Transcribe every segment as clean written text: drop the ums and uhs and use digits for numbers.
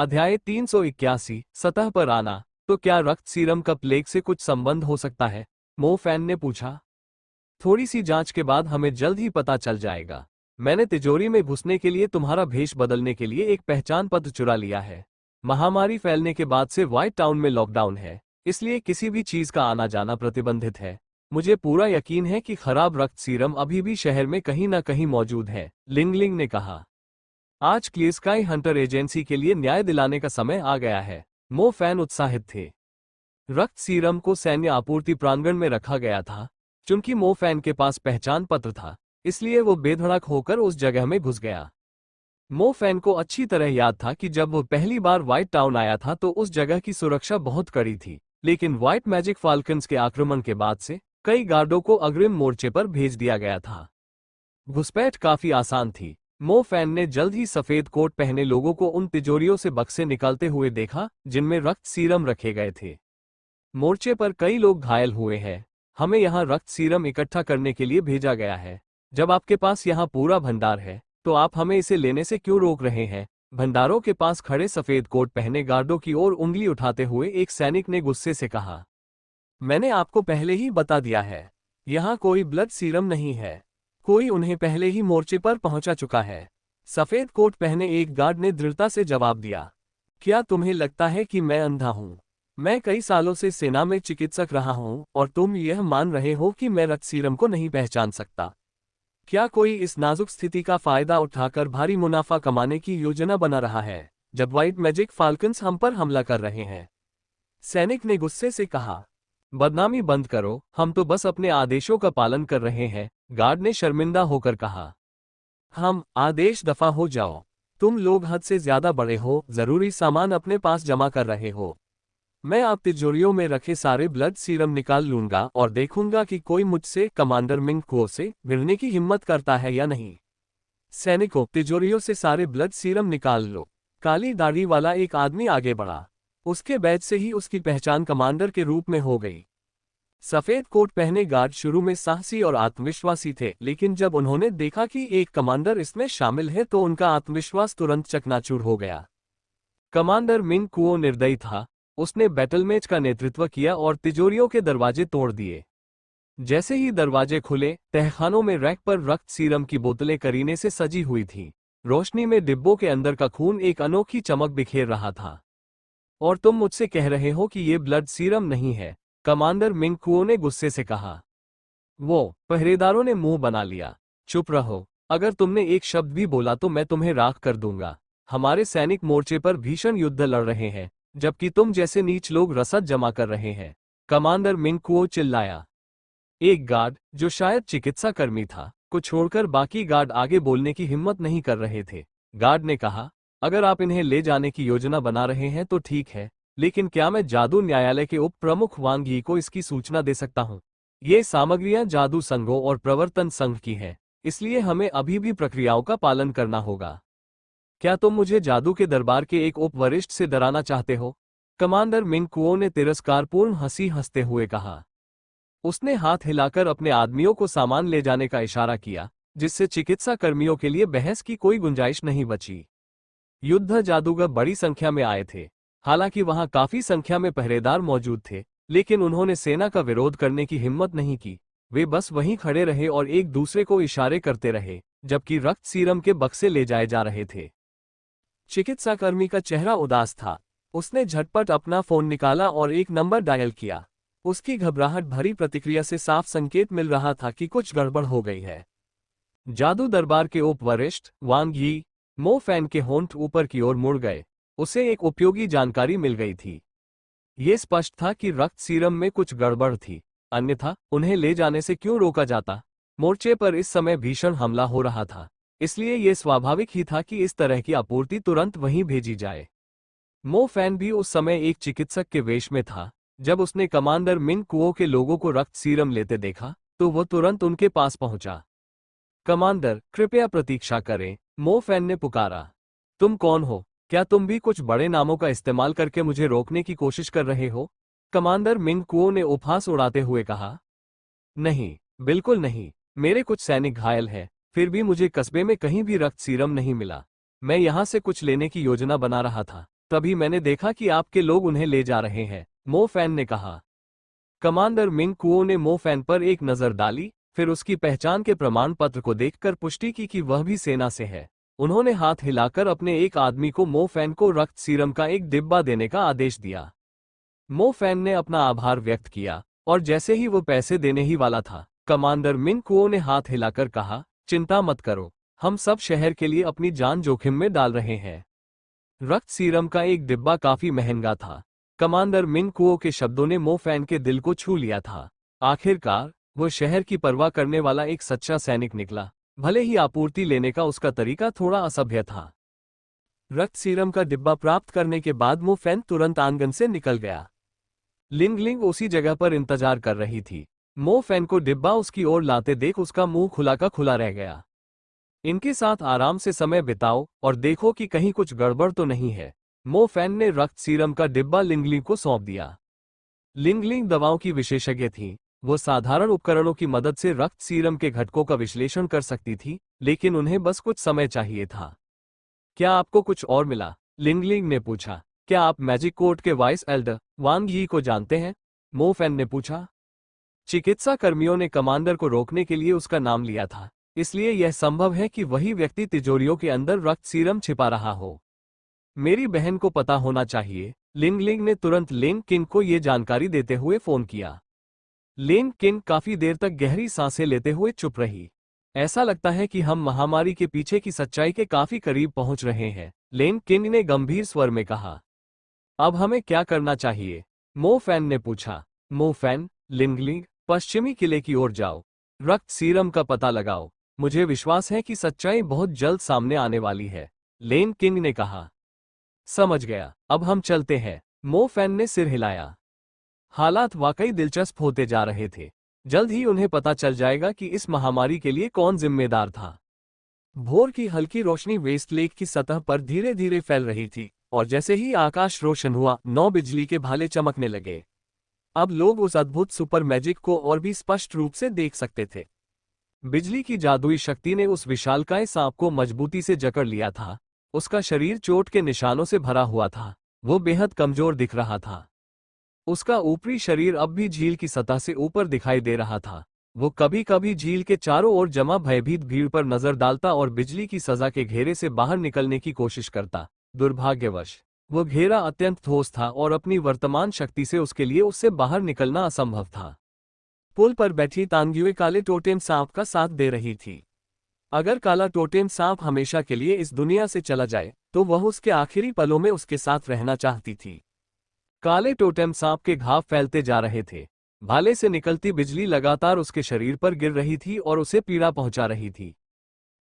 अध्याय 381 सतह पर आना। तो क्या रक्त सीरम का प्लेग से कुछ संबंध हो सकता है? मो फैन ने पूछा। थोड़ी सी जांच के बाद हमें जल्द ही पता चल जाएगा। मैंने तिजोरी में घुसने के लिए तुम्हारा भेष बदलने के लिए एक पहचान पत्र चुरा लिया है। महामारी फैलने के बाद से व्हाइट टाउन में लॉकडाउन है, इसलिए किसी भी चीज का आना जाना प्रतिबंधित है। मुझे पूरा यकीन है कि खराब रक्त सीरम अभी भी शहर में कहीं न कहीं मौजूद है, लिंगलिंग ने कहा। आज क्लियर स्काई हंटर एजेंसी के लिए न्याय दिलाने का समय आ गया है। मो फैन उत्साहित थे। रक्त सीरम को सैन्य आपूर्ति प्रांगण में रखा गया था। चूंकि मो फैन के पास पहचान पत्र था, इसलिए वो बेधड़क होकर उस जगह में घुस गया। मो फैन को अच्छी तरह याद था कि जब वो पहली बार व्हाइट टाउन आया था तो उस जगह की सुरक्षा बहुत कड़ी थी, लेकिन व्हाइट मैजिक फाल्कन्स के आक्रमण के बाद से कई गार्डों को अग्रिम मोर्चे पर भेज दिया गया था। घुसपैठ काफी आसान थी। मो फैन ने जल्द ही सफेद कोट पहने लोगों को उन तिजोरियों से बक्से निकालते हुए देखा जिनमें रक्त सीरम रखे गए थे। मोर्चे पर कई लोग घायल हुए हैं। हमें यहाँ रक्त सीरम इकट्ठा करने के लिए भेजा गया है। जब आपके पास यहाँ पूरा भंडार है तो आप हमें इसे लेने से क्यों रोक रहे हैं? भंडारों के पास खड़े सफेद कोट पहने गार्डों की ओर उंगली उठाते हुए एक सैनिक ने गुस्से से कहा। मैंने आपको पहले ही बता दिया है, यहाँ कोई ब्लड सीरम नहीं है। कोई उन्हें पहले ही मोर्चे पर पहुंचा चुका है। सफेद कोट पहने एक गार्ड ने दृढ़ता से जवाब दिया। क्या तुम्हें लगता है कि मैं अंधा हूं? मैं कई सालों से सेना में चिकित्सक रहा हूं और तुम यह मान रहे हो कि मैं रक्त सीरम को नहीं पहचान सकता? क्या कोई इस नाजुक स्थिति का फायदा उठाकर भारी मुनाफा कमाने की योजना बना रहा है जब व्हाइट मैजिक फाल्कन्स हम पर हमला कर रहे हैं? सैनिक ने गुस्से से कहा। बदनामी बंद करो, हम तो बस अपने आदेशों का पालन कर रहे हैं, गार्ड ने शर्मिंदा होकर कहा। हम आदेश दफा हो जाओ। तुम लोग हद से ज्यादा बड़े हो, जरूरी सामान अपने पास जमा कर रहे हो। मैं आप तिजोरियों में रखे सारे ब्लड सीरम निकाल लूंगा और देखूंगा कि कोई मुझसे कमांडर मिंग कुओ से मिलने की हिम्मत करता है या नहीं। सैनिकों, तिजोरियों से सारे ब्लड सीरम निकाल लो। काली दाढ़ी वाला एक आदमी आगे बढ़ा। उसके बैज से ही उसकी पहचान कमांडर के रूप में हो गई। सफेद कोट पहने गार्ड शुरू में साहसी और आत्मविश्वासी थे, लेकिन जब उन्होंने देखा कि एक कमांडर इसमें शामिल है तो उनका आत्मविश्वास तुरंत चकनाचूर हो गया। कमांडर मिंग कुओ निर्दयी था। उसने बैटल मैच का नेतृत्व किया और तिजोरियों के दरवाजे तोड़ दिए। जैसे ही दरवाजे खुले, तहखानों में रैक पर रक्त सीरम की बोतलें करीने से सजी हुई थीं। रोशनी में डिब्बों के अंदर का खून एक अनोखी चमक बिखेर रहा था। और तुम मुझसे कह रहे हो कि ये ब्लड सीरम नहीं है? कमांडर मिंग कुओ ने गुस्से से कहा। वो पहरेदारों ने मुंह बना लिया। चुप रहो, अगर तुमने एक शब्द भी बोला तो मैं तुम्हें राख कर दूंगा। हमारे सैनिक मोर्चे पर भीषण युद्ध लड़ रहे हैं, जबकि तुम जैसे नीच लोग रसद जमा कर रहे हैं, कमांडर मिंग कुओ चिल्लाया। एक गार्ड, जो शायद चिकित्सा कर्मी था, को छोड़कर बाकी गार्ड आगे बोलने की हिम्मत नहीं कर रहे थे। गार्ड ने कहा, अगर आप इन्हें ले जाने की योजना बना रहे हैं तो ठीक है, लेकिन क्या मैं जादू न्यायालय के उप प्रमुख वांग यी को इसकी सूचना दे सकता हूं? ये सामग्रियां जादू संघों और प्रवर्तन संघ की हैं, इसलिए हमें अभी भी प्रक्रियाओं का पालन करना होगा। क्या तुम मुझे जादू के दरबार के एक उप वरिष्ठ से डराना चाहते हो? कमांडर मिंग कुओ ने तिरस्कारपूर्ण हंसी हंसते हुए कहा। उसने हाथ हिलाकर अपने आदमियों को सामान ले जाने का इशारा किया, जिससे चिकित्सा कर्मियों के लिए बहस की कोई गुंजाइश नहीं बची। युद्ध जादूगर बड़ी संख्या में आए थे। हालांकि वहां काफी संख्या में पहरेदार मौजूद थे, लेकिन उन्होंने सेना का विरोध करने की हिम्मत नहीं की। वे बस वहीं खड़े रहे और एक दूसरे को इशारे करते रहे, जबकि रक्त सीरम के बक्से ले जाए जा रहे थे। चिकित्साकर्मी का चेहरा उदास था। उसने झटपट अपना फोन निकाला और एक नंबर डायल किया। उसकी घबराहट भरी प्रतिक्रिया से साफ संकेत मिल रहा था कि कुछ गड़बड़ हो गई है। जादू दरबार के उप वरिष्ठ वांग यी। मो फैन के होंठ ऊपर की ओर मुड़ गए। उसे एक उपयोगी जानकारी मिल गई थी। ये स्पष्ट था कि रक्त सीरम में कुछ गड़बड़ थी, अन्यथा उन्हें ले जाने से क्यों रोका जाता? मोर्चे पर इस समय भीषण हमला हो रहा था, इसलिए यह स्वाभाविक ही था कि इस तरह की आपूर्ति तुरंत वहीं भेजी जाए। मो फैन भी उस समय एक चिकित्सक के वेश में था। जब उसने कमांडर मिंग कुओ के लोगों को रक्त सीरम लेते देखा तो वह तुरंत उनके पास पहुंचा। कमांडर, कृपया प्रतीक्षा करें, मो फैन ने पुकारा। तुम कौन हो? क्या तुम भी कुछ बड़े नामों का इस्तेमाल करके मुझे रोकने की कोशिश कर रहे हो? कमांडर मिंग कुओ ने उपहास उड़ाते हुए कहा। नहीं, बिल्कुल नहीं। मेरे कुछ सैनिक घायल हैं, फिर भी मुझे कस्बे में कहीं भी रक्त सीरम नहीं मिला। मैं यहां से कुछ लेने की योजना बना रहा था। तभी मैंने देखा कि आपके लोग उन्हें ले जा रहे हैं, मो फैन ने कहा। कमांडर मिंग कुओ ने मो फैन पर एक नजर डाली, फिर उसकी पहचान के प्रमाण पत्र को देखकर पुष्टि की कि वह भी सेना से है। उन्होंने हाथ हिलाकर अपने एक आदमी को मो फैन को रक्त सीरम का एक डिब्बा देने का आदेश दिया। मो फैन ने अपना आभार व्यक्त किया, और जैसे ही वो पैसे देने ही वाला था, कमांडर मिंग कुओ ने हाथ हिलाकर कहा, चिंता मत करो, हम सब शहर के लिए अपनी जान जोखिम में डाल रहे हैं। रक्त सीरम का एक डिब्बा काफी महंगा था। कमांडर मिंग कुओ के शब्दों ने मो फैन के दिल को छू लिया था। आखिरकार वो शहर की परवाह करने वाला एक सच्चा सैनिक निकला, भले ही आपूर्ति लेने का उसका तरीका थोड़ा असभ्य था। रक्त सीरम का डिब्बा प्राप्त करने के बाद मो फैन तुरंत आंगन से निकल गया। लिंग लिंग उसी जगह पर इंतजार कर रही थी। मो फैन को डिब्बा उसकी ओर लाते देख उसका मुंह खुला का खुला रह गया। इनके साथ आराम से समय बिताओ और देखो कि कहीं कुछ गड़बड़ तो नहीं है। मो फैन ने रक्त सीरम का डिब्बा लिंगलिंग को सौंप दिया। लिंगलिंग दवाओं की विशेषज्ञ थी। वो साधारण उपकरणों की मदद से रक्त सीरम के घटकों का विश्लेषण कर सकती थी, लेकिन उन्हें बस कुछ समय चाहिए था। क्या आपको कुछ और मिला? लिंगलिंग ने पूछा। क्या आप मैजिक कोर्ट के वाइस एल्डर वांग यी को जानते हैं? मो फैन ने पूछा। चिकित्सा कर्मियों ने कमांडर को रोकने के लिए उसका नाम लिया था, इसलिए यह संभव है कि वही व्यक्ति तिजोरियों के अंदर रक्त सीरम छिपा रहा हो। मेरी बहन को पता होना चाहिए। लिंगलिंग ने तुरंत लेन किन को यह जानकारी देते हुए फोन किया। लेन किन काफी देर तक गहरी सांसें लेते हुए चुप रही। ऐसा लगता है कि हम महामारी के पीछे की सच्चाई के काफी करीब पहुंच रहे हैं, लेन किन ने गंभीर स्वर में कहा। अब हमें क्या करना चाहिए? मो फैन ने पूछा। मो फैन, लिंगलिंग, पश्चिमी किले की ओर जाओ, रक्त सीरम का पता लगाओ। मुझे विश्वास है कि सच्चाई बहुत जल्द सामने आने वाली है, लेन किंग ने कहा। समझ गया, अब हम चलते हैं। मो फैन ने सिर हिलाया। हालात वाकई दिलचस्प होते जा रहे थे। जल्द ही उन्हें पता चल जाएगा कि इस महामारी के लिए कौन जिम्मेदार था। भोर की हल्की रोशनी वेस्ट लेक की सतह पर धीरे धीरे फैल रही थी, और जैसे ही आकाश रोशन हुआ, 9 बिजली के भाले चमकने लगे। अब लोग उस अद्भुत सुपर मैजिक को और भी स्पष्ट रूप से देख सकते थे। बिजली की जादुई शक्ति ने उस विशालकाय सांप को मजबूती से जकड़ लिया था। उसका शरीर चोट के निशानों से भरा हुआ था। वो बेहद कमजोर दिख रहा था। उसका ऊपरी शरीर अब भी झील की सतह से ऊपर दिखाई दे रहा था। वो कभी कभी झील के चारों ओर जमा भयभीत भीड़ पर नजर डालता और बिजली की सजा के घेरे से बाहर निकलने की कोशिश करता। दुर्भाग्यवश वो घेरा अत्यंत ठोस था और अपनी वर्तमान शक्ति से उसके लिए उससे बाहर निकलना असंभव था। पुल पर बैठी तांग्युए काले टोटेम सांप का साथ दे रही थी। अगर काला टोटेम सांप हमेशा के लिए इस दुनिया से चला जाए, तो वह उसके आखिरी पलों में उसके साथ रहना चाहती थी। काले टोटेम सांप के घाव फैलते जा रहे थे। भाले से निकलती बिजली लगातार उसके शरीर पर गिर रही थी और उसे पीड़ा पहुंचा रही थी।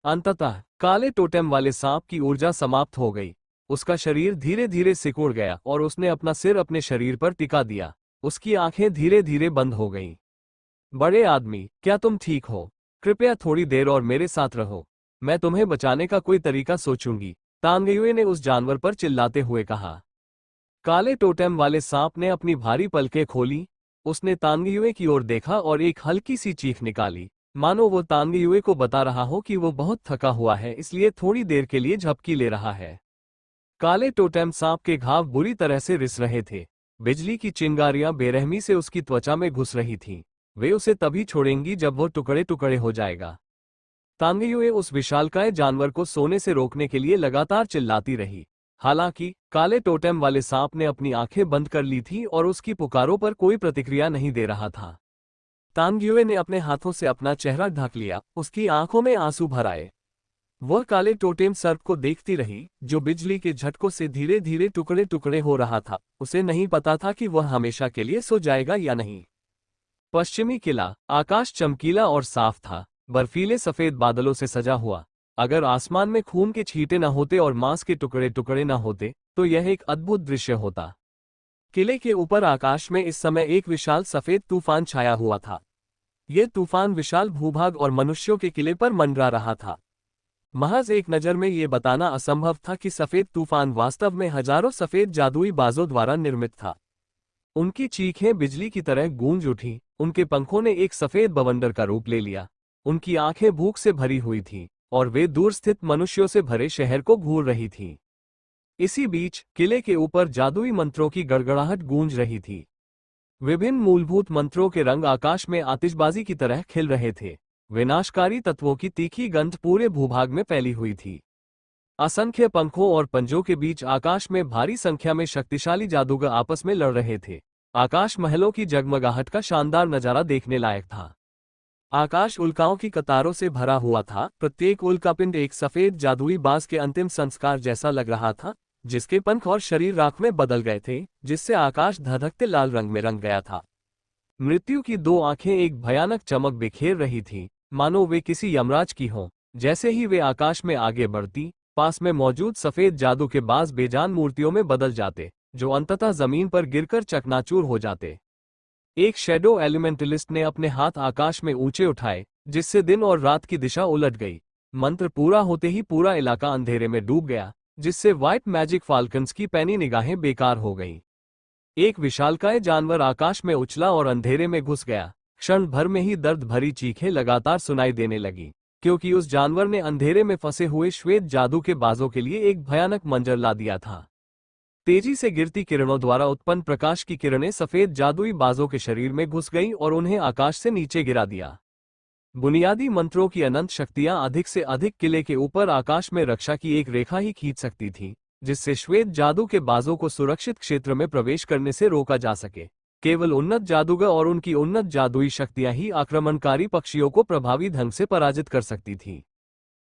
अंततः काले टोटेम वाले सांप की ऊर्जा समाप्त हो गई। उसका शरीर धीरे धीरे सिकुड़ गया और उसने अपना सिर अपने शरीर पर टिका दिया। उसकी आंखें धीरे धीरे बंद हो गईं। बड़े आदमी, क्या तुम ठीक हो? कृपया थोड़ी देर और मेरे साथ रहो। मैं तुम्हें बचाने का कोई तरीका सोचूंगी, तांगयुए ने उस जानवर पर चिल्लाते हुए कहा। काले टोटेम वाले सांप ने अपनी भारी पलकें खोली। उसने तांगयुए की ओर देखा और एक हल्की सी चीख निकाली, मानो वो तांगयुए को बता रहा हो कि वो बहुत थका हुआ है, इसलिए थोड़ी देर के लिए झपकी ले रहा है। काले टोटेम सांप के घाव बुरी तरह से रिस रहे थे। बिजली की चिंगारियां बेरहमी से उसकी त्वचा में घुस रही थीं। वे उसे तभी छोड़ेंगी जब वो टुकड़े टुकड़े हो जाएगा। तांगयुए उस विशालकाय जानवर को सोने से रोकने के लिए लगातार चिल्लाती रही। हालांकि काले टोटेम वाले सांप ने अपनी आंखें बंद कर ली थी और उसकी पुकारों पर कोई प्रतिक्रिया नहीं दे रहा था। तांगयुए ने अपने हाथों से अपना चेहरा ढक लिया। उसकी आंखों में आंसू भर आए। वह काले टोटेम सर्प को देखती रही, जो बिजली के झटकों से धीरे धीरे टुकड़े टुकड़े हो रहा था। उसे नहीं पता था कि वह हमेशा के लिए सो जाएगा या नहीं। पश्चिमी किला। आकाश चमकीला और साफ था, बर्फीले सफेद बादलों से सजा हुआ। अगर आसमान में खून के छींटे न होते और मांस के टुकड़े टुकड़े न होते, तो यह एक अद्भुत दृश्य होता। किले के ऊपर आकाश में इस समय एक विशाल सफेद तूफान छाया हुआ था। यह तूफान विशाल भूभाग और मनुष्यों के किले पर मंडरा रहा था। महज एक नज़र में यह बताना असंभव था कि सफेद तूफान वास्तव में हजारों सफेद जादुई बाजों द्वारा निर्मित था। उनकी चीखें बिजली की तरह गूंज उठी। उनके पंखों ने एक सफेद बवंडर का रूप ले लिया। उनकी आंखें भूख से भरी हुई थीं और वे दूर स्थित मनुष्यों से भरे शहर को घूर रही थीं। इसी बीच किले के ऊपर जादुई मंत्रों की गड़गड़ाहट गूंज रही थी। विभिन्न मूलभूत मंत्रों के रंग आकाश में आतिशबाजी की तरह खिल रहे थे। विनाशकारी तत्वों की तीखी गंध पूरे भूभाग में फैली हुई थी। असंख्य पंखों और पंजों के बीच आकाश में भारी संख्या में शक्तिशाली जादूगर आपस में लड़ रहे थे। आकाश महलों की जगमगाहट का शानदार नजारा देखने लायक था। आकाश उल्काओं की कतारों से भरा हुआ था। प्रत्येक उल्कापिंड एक सफेद जादुई बाज के अंतिम संस्कार जैसा लग रहा था, जिसके पंख और शरीर राख में बदल गए थे, जिससे आकाश धधकते लाल रंग में रंग गया था। मृत्यु की दो आंखें एक भयानक चमक बिखेर रही थीं, मानो वे किसी यमराज की हों। जैसे ही वे आकाश में आगे बढ़ती, पास में मौजूद सफेद जादू के बाज बेजान मूर्तियों में बदल जाते, जो अंततः जमीन पर गिरकर चकनाचूर हो जाते। एक शैडो एलिमेंटलिस्ट ने अपने हाथ आकाश में ऊंचे उठाए, जिससे दिन और रात की दिशा उलट गई। मंत्र पूरा होते ही पूरा इलाका अंधेरे में डूब गया, जिससे व्हाइट मैजिक फाल्कन्स की पैनी निगाहें बेकार हो गईं। एक विशालकाय जानवर आकाश में उछला और अंधेरे में घुस गया। क्षण भर में ही दर्द भरी चीखें लगातार सुनाई देने लगी, क्योंकि उस जानवर ने अंधेरे में फंसे हुए श्वेत जादू के बाजों के लिए एक भयानक मंजर ला दिया था। तेजी से गिरती किरणों द्वारा उत्पन्न प्रकाश की किरणें सफेद जादुई बाजों के शरीर में घुस गईं और उन्हें आकाश से नीचे गिरा दिया। बुनियादी मंत्रों की अनंत शक्तियां अधिक से अधिक किले के ऊपर आकाश में रक्षा की एक रेखा ही खींच सकती थी, जिससे श्वेत जादू के बाजों को सुरक्षित क्षेत्र में प्रवेश करने से रोका जा सके। केवल उन्नत जादूगर और उनकी उन्नत जादुई शक्तियां ही आक्रमणकारी पक्षियों को प्रभावी ढंग से पराजित कर सकती थी।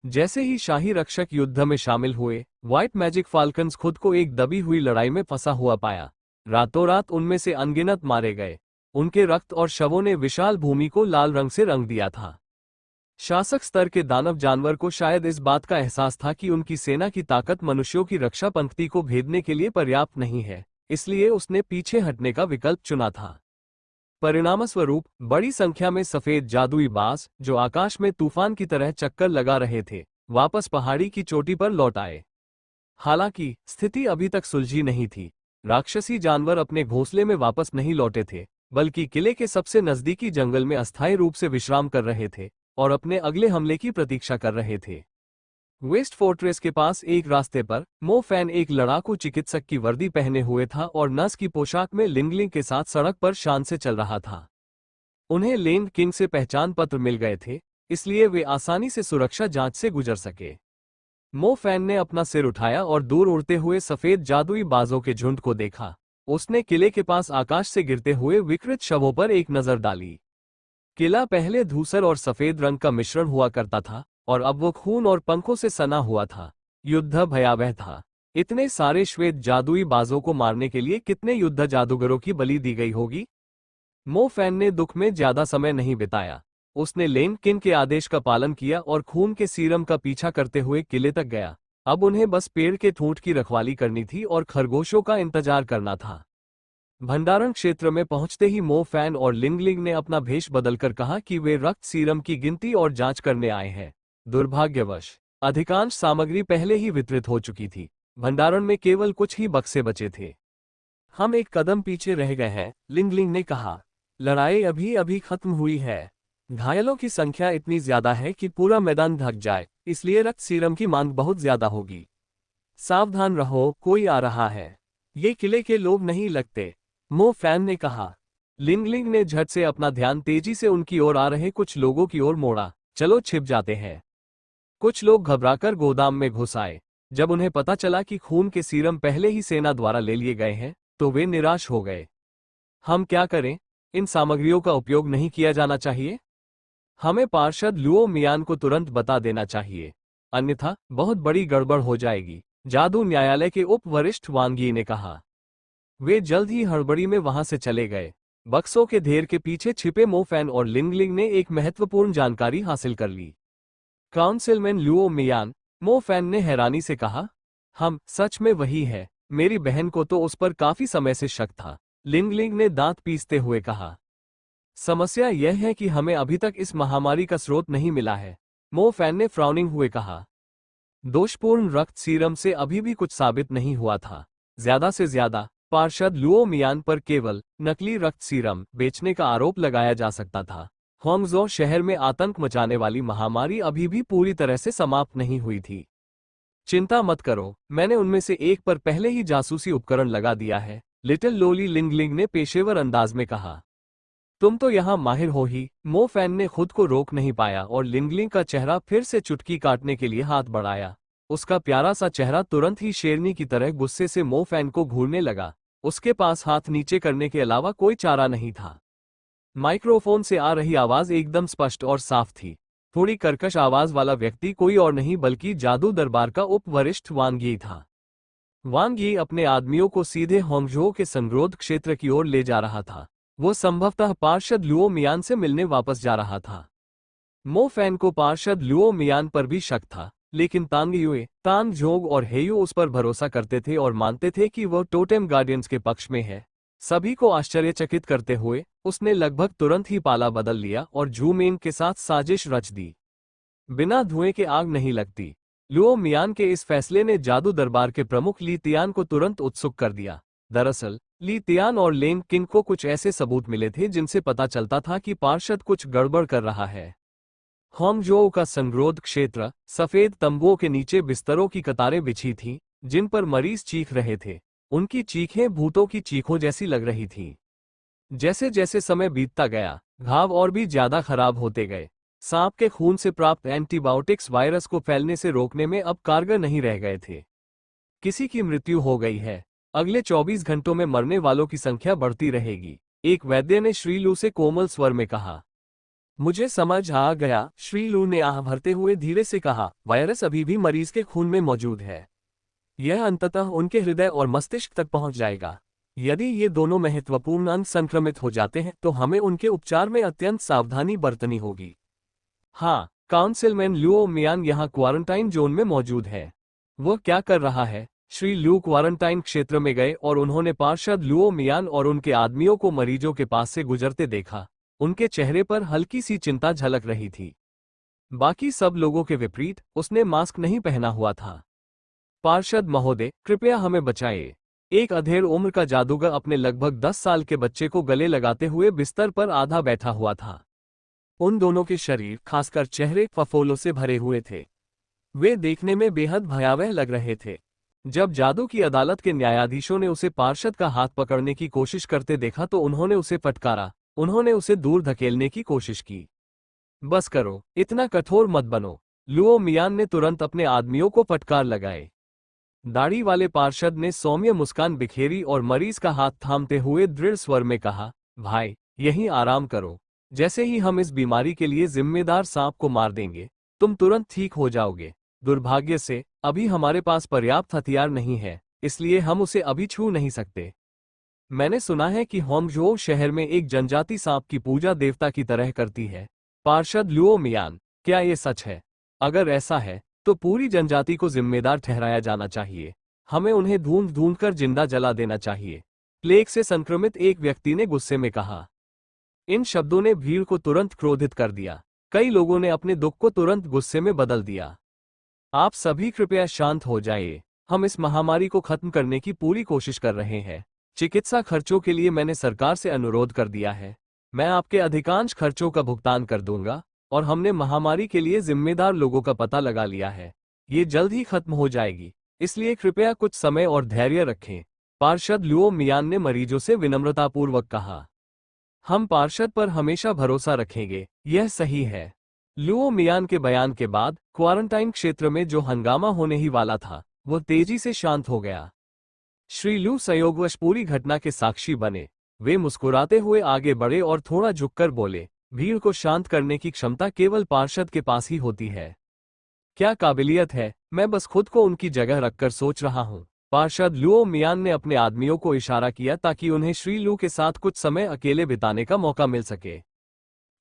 जैसे ही शाही रक्षक युद्ध में शामिल हुए, व्हाइट मैजिक फाल्कन्स खुद को एक दबी हुई लड़ाई में फंसा हुआ पाया। रातों रात उनमें से अनगिनत मारे गए। उनके रक्त और शवों ने विशाल भूमि को लाल रंग से रंग दिया था। शासक स्तर के दानव जानवर को शायद इस बात का एहसास था कि उनकी सेना की ताकत मनुष्यों की रक्षा पंक्ति को भेदने के लिए पर्याप्त नहीं है, इसलिए उसने पीछे हटने का विकल्प चुना था। परिणामस्वरूप बड़ी संख्या में सफेद जादुई बाज, जो आकाश में तूफान की तरह चक्कर लगा रहे थे, वापस पहाड़ी की चोटी पर लौट आए। हालांकि स्थिति अभी तक सुलझी नहीं थी। राक्षसी जानवर अपने घोंसले में वापस नहीं लौटे थे, बल्कि किले के सबसे नजदीकी जंगल में अस्थायी रूप से विश्राम कर रहे थे और अपने अगले हमले की प्रतीक्षा कर रहे थे। वेस्ट फोर्ट्रेस के पास एक रास्ते पर मो फैन एक लड़ाकू चिकित्सक की वर्दी पहने हुए था और नर्स की पोशाक में लिंगलिंग के साथ सड़क पर शान से चल रहा था। उन्हें लेन किंग से पहचान पत्र मिल गए थे, इसलिए वे आसानी से सुरक्षा जांच से गुजर सके। मो फैन ने अपना सिर उठाया और दूर उड़ते हुए सफेद जादुई बाजों के झुंड को देखा। उसने किले के पास आकाश से गिरते हुए विकृत शवों पर एक नजर डाली। किला पहले धूसर और सफेद रंग का मिश्रण हुआ करता था, और अब वो खून और पंखों से सना हुआ था। युद्ध भयावह था। इतने सारे श्वेत जादुई बाजों को मारने के लिए कितने युद्ध जादूगरों की बलि दी गई होगी। मो फैन ने दुख में ज्यादा समय नहीं बिताया। उसने लेन किन के आदेश का पालन किया और खून के सीरम का पीछा करते हुए किले तक गया। अब उन्हें बस पेड़ के ठूंठ की रखवाली करनी थी और खरगोशों का इंतजार करना था। भंडारण क्षेत्र में पहुंचते ही मो फैन और लिंगलिंग ने अपना भेष बदलकर कहा कि वे रक्त सीरम की गिनती और जांच करने आए हैं। दुर्भाग्यवश अधिकांश सामग्री पहले ही वितरित हो चुकी थी। भंडारण में केवल कुछ ही बक्से बचे थे। हम एक कदम पीछे रह गए हैं, लिंगलिंग ने कहा। लड़ाई अभी अभी खत्म हुई है। घायलों की संख्या इतनी ज्यादा है कि पूरा मैदान ढक जाए, इसलिए रक्त सीरम की मांग बहुत ज्यादा होगी। सावधान रहो, कोई आ रहा है। ये किले के लोग नहीं लगते, मो फैन ने कहा। लिंगलिंग ने झट से अपना ध्यान तेजी से उनकी ओर आ रहे कुछ लोगों की ओर मोड़ा। चलो छिप जाते हैं। कुछ लोग घबराकर गोदाम में घुस आए। जब उन्हें पता चला कि खून के सीरम पहले ही सेना द्वारा ले लिए गए हैं, तो वे निराश हो गए। हम क्या करें? इन सामग्रियों का उपयोग नहीं किया जाना चाहिए। हमें पार्षद लुओ मियान को तुरंत बता देना चाहिए, अन्यथा बहुत बड़ी गड़बड़ हो जाएगी, जादू न्यायालय के उप वरिष्ठ वांगी ने कहा। वे जल्द ही हड़बड़ी में वहां से चले गए। बक्सों के ढेर के पीछे छिपे मो फैन और लिंगलिंग ने एक महत्वपूर्ण जानकारी हासिल कर ली। काउंसिलमैन लुओ मियान, मो फैन ने हैरानी से कहा। हम सच में वही है। मेरी बहन को तो उस पर काफी समय से शक था, लिंगलिंग ने दांत पीसते हुए कहा। समस्या यह है कि हमें अभी तक इस महामारी का स्रोत नहीं मिला है, मो फैन ने फ्राउनिंग हुए कहा। दोषपूर्ण रक्त सीरम से अभी भी कुछ साबित नहीं हुआ था। ज्यादा से ज्यादा पार्षद लुओ मियान पर केवल नकली रक्त सीरम बेचने का आरोप लगाया जा सकता था। होंगजो शहर में आतंक मचाने वाली महामारी अभी भी पूरी तरह से समाप्त नहीं हुई थी। चिंता मत करो, मैंने उनमें से एक पर पहले ही जासूसी उपकरण लगा दिया है, लिटिल लोली लिंगलिंग ने पेशेवर अंदाज में कहा। तुम तो यहाँ माहिर हो ही। मो फैन ने खुद को रोक नहीं पाया और लिंगलिंग का चेहरा फिर से चुटकी काटने के लिए हाथ बढ़ाया। उसका प्यारा सा चेहरा तुरंत ही शेरनी की तरह गुस्से से मो फैन को घूरने लगा। उसके पास हाथ नीचे करने के अलावा कोई चारा नहीं था। माइक्रोफोन से आ रही आवाज एकदम स्पष्ट और साफ थी। थोड़ी कर्कश आवाज वाला व्यक्ति कोई और नहीं बल्कि जादू दरबार का उप वरिष्ठ वांग यी था। वांग यी अपने आदमियों को सीधे होंगझो के संगरोध क्षेत्र की ओर ले जा रहा था। वो संभवतः पार्षद लुओ मियान से मिलने वापस जा रहा था। मो फैन को पार्षद लुओ मियान पर भी शक था, लेकिन तांग युए, तांग जोग और हेयू उस पर भरोसा करते थे और मानते थे कि वह टोटेम गार्डियंस के पक्ष में है। सभी को आश्चर्यचकित करते हुए उसने लगभग तुरंत ही पाला बदल लिया और जूमेंग के साथ साजिश रच दी। बिना धुएं के आग नहीं लगती। लुओ मियान के इस फैसले ने जादू दरबार के प्रमुख ली तियान को तुरंत उत्सुक कर दिया। दरअसल ली तियान और लेंग किंग को कुछ ऐसे सबूत मिले थे जिनसे पता चलता था कि पार्षद कुछ गड़बड़ कर रहा है। होंगझोउ का संगरोध क्षेत्र, सफेद तंबुओं के नीचे बिस्तरों की कतारें बिछी थीं, जिन पर मरीज चीख रहे थे। उनकी चीखें भूतों की चीखों जैसी लग रही थीं। जैसे जैसे समय बीतता गया, घाव और भी ज्यादा खराब होते गए। सांप के खून से प्राप्त एंटीबायोटिक्स वायरस को फैलने से रोकने में अब कारगर नहीं रह गए थे। किसी की मृत्यु हो गई है। अगले 24 घंटों में मरने वालों की संख्या बढ़ती रहेगी, एक वैद्य ने श्री लू से कोमल स्वर में कहा। मुझे समझ आ गया, श्री लू ने आह भरते हुए धीरे से कहा। वायरस अभी भी मरीज के खून में मौजूद है। यह अंततः उनके हृदय और मस्तिष्क तक पहुंच जाएगा। यदि ये दोनों महत्वपूर्ण अंग संक्रमित हो जाते हैं तो हमें उनके उपचार में अत्यंत सावधानी बरतनी होगी। हाँ, काउंसिलमैन लुओ मियान यहाँ क्वारंटाइन जोन में मौजूद है। वह क्या कर रहा है? श्री लू क्वारंटाइन क्षेत्र में गए और उन्होंने पार्षद लुओ मियान और उनके आदमियों को मरीजों के पास से गुजरते देखा। उनके चेहरे पर हल्की सी चिंता झलक रही थी। बाकी सब लोगों के विपरीत उसने मास्क नहीं पहना हुआ था। पार्षद महोदय, कृपया हमें बचाइए। एक अधेड़ उम्र का जादूगर अपने लगभग 10 साल के बच्चे को गले लगाते हुए बिस्तर पर आधा बैठा हुआ था। उन दोनों के शरीर, खासकर चेहरे, फफोलों से भरे हुए थे। वे देखने में बेहद भयावह लग रहे थे। जब जादू की अदालत के न्यायाधीशों ने उसे पार्षद का हाथ पकड़ने की कोशिश करते देखा तो उन्होंने उसे फटकारा। उन्होंने उसे दूर धकेलने की कोशिश की। बस करो, इतना कठोर मत बनो। लुओ मियान ने तुरंत अपने आदमियों को फटकार लगाए। दाढ़ी वाले पार्षद ने सौम्य मुस्कान बिखेरी और मरीज का हाथ थामते हुए दृढ़ स्वर में कहा, भाई, यहीं आराम करो। जैसे ही हम इस बीमारी के लिए जिम्मेदार सांप को मार देंगे, तुम तुरंत ठीक हो जाओगे। दुर्भाग्य से अभी हमारे पास पर्याप्त हथियार नहीं है, इसलिए हम उसे अभी छू नहीं सकते। मैंने सुना है कि होंगझोउ शहर में एक जनजाति सांप की पूजा देवता की तरह करती है। पार्षद लुओ मियान, क्या ये सच है? अगर ऐसा है तो पूरी जनजाति को जिम्मेदार ठहराया जाना चाहिए। हमें उन्हें ढूंढ ढूंढ कर जिंदा जला देना चाहिए। प्लेग से संक्रमित एक व्यक्ति ने गुस्से में कहा। इन शब्दों ने भीड़ को तुरंत क्रोधित कर दिया। कई लोगों ने अपने दुख को तुरंत गुस्से में बदल दिया। आप सभी कृपया शांत हो जाइए। हम इस महामारी को खत्म करने की पूरी कोशिश कर रहे हैं। चिकित्सा खर्चों के लिए मैंने सरकार से अनुरोध कर दिया है। मैं आपके अधिकांश खर्चों का भुगतान कर दूंगा और हमने महामारी के लिए जिम्मेदार लोगों का पता लगा लिया है। ये जल्द ही खत्म हो जाएगी, इसलिए कृपया कुछ समय और धैर्य रखें। पार्षद लुओ मियान ने मरीजों से विनम्रतापूर्वक कहा। हम पार्षद पर हमेशा भरोसा रखेंगे, यह सही है। लुओ मियान के बयान के बाद क्वारंटाइन क्षेत्र में जो हंगामा होने ही वाला था, वह तेजी से शांत हो गया। श्री लू संयोगवश पूरी घटना के साक्षी बने। वे मुस्कुराते हुए आगे बढ़े और थोड़ा झुककर बोले, भीड़ को शांत करने की क्षमता केवल पार्षद के पास ही होती है। क्या काबिलियत है, मैं बस खुद को उनकी जगह रखकर सोच रहा हूँ। पार्षद लुओ मियान ने अपने आदमियों को इशारा किया ताकि उन्हें श्री लू के साथ कुछ समय अकेले बिताने का मौका मिल सके।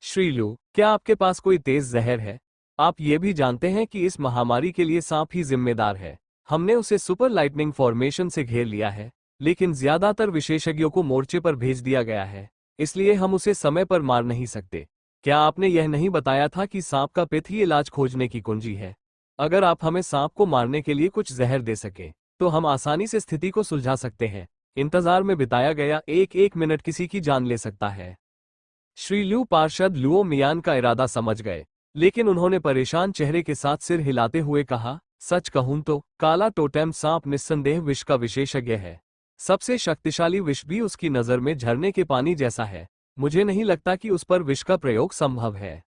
श्री लू, क्या आपके पास कोई तेज जहर है? आप ये भी जानते हैं कि इस महामारी के लिए सांप ही जिम्मेदार है। हमने उसे सुपर लाइटनिंग फॉर्मेशन से घेर लिया है, लेकिन ज्यादातर विशेषज्ञों को मोर्चे पर भेज दिया गया है, इसलिए हम उसे समय पर मार नहीं सकते। क्या आपने यह नहीं बताया था कि सांप का पित्त ही इलाज खोजने की कुंजी है? अगर आप हमें सांप को मारने के लिए कुछ जहर दे सके तो हम आसानी से स्थिति को सुलझा सकते हैं। इंतजार में बिताया गया एक मिनट किसी की जान ले सकता है। श्री लू पार्षद लुओ मियान का इरादा समझ गए, लेकिन उन्होंने परेशान चेहरे के साथ सिर हिलाते हुए कहा, सच कहूं तो काला टोटेम सांप निस्संदेह विष का विशेषज्ञ है। सबसे शक्तिशाली विष भी उसकी नज़र में झरने के पानी जैसा है। मुझे नहीं लगता कि उस पर विष का प्रयोग संभव है।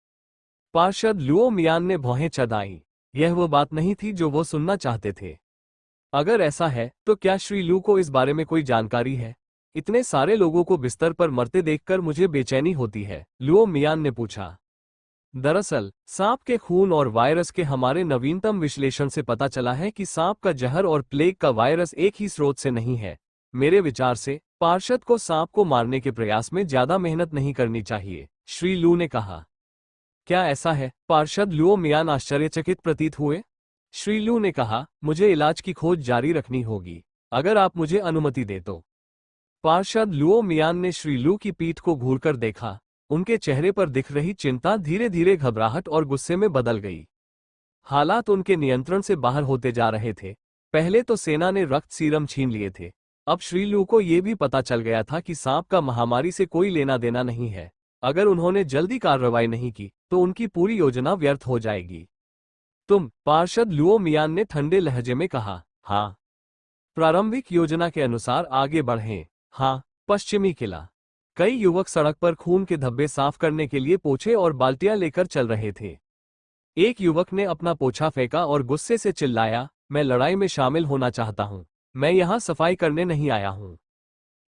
पार्षद लुओ मियान ने भौहें चढ़ाई। यह वो बात नहीं थी जो वो सुनना चाहते थे। अगर ऐसा है तो क्या श्री लू को इस बारे में कोई जानकारी है? इतने सारे लोगों को बिस्तर पर मरते देखकर मुझे बेचैनी होती है, लुओ मियान ने पूछा। दरअसल सांप के खून और वायरस के हमारे नवीनतम विश्लेषण से पता चला है कि सांप का जहर और प्लेग का वायरस एक ही स्रोत से नहीं है। मेरे विचार से पार्षद को सांप को मारने के प्रयास में ज्यादा मेहनत नहीं करनी चाहिए, श्री लू ने कहा। क्या ऐसा है? पार्षद लुओ मियान आश्चर्यचकित प्रतीत हुए। श्री लू ने कहा, मुझे इलाज की खोज जारी रखनी होगी, अगर आप मुझे अनुमति दे तो। पार्षद लुओ मियान ने श्री लू की पीठ को घूरकर देखा। उनके चेहरे पर दिख रही चिंता धीरे धीरे घबराहट और गुस्से में बदल गई। हालात उनके नियंत्रण से बाहर होते जा रहे थे। पहले तो सेना ने रक्त सीरम छीन लिए थे, अब श्री लू को यह भी पता चल गया था कि सांप का महामारी से कोई लेना देना नहीं है। अगर उन्होंने जल्दी कार्रवाई नहीं की तो उनकी पूरी योजना व्यर्थ हो जाएगी। तुम, पार्षद लुओ मियान ने ठंडे लहजे में कहा। हाँ, प्रारंभिक योजना के अनुसार आगे बढ़ें। हाँ, पश्चिमी किला। कई युवक सड़क पर खून के धब्बे साफ करने के लिए पोछे और बाल्टियां लेकर चल रहे थे। एक युवक ने अपना पोछा फेंका और गुस्से से चिल्लाया, मैं लड़ाई में शामिल होना चाहता हूं, मैं यहां सफाई करने नहीं आया हूं।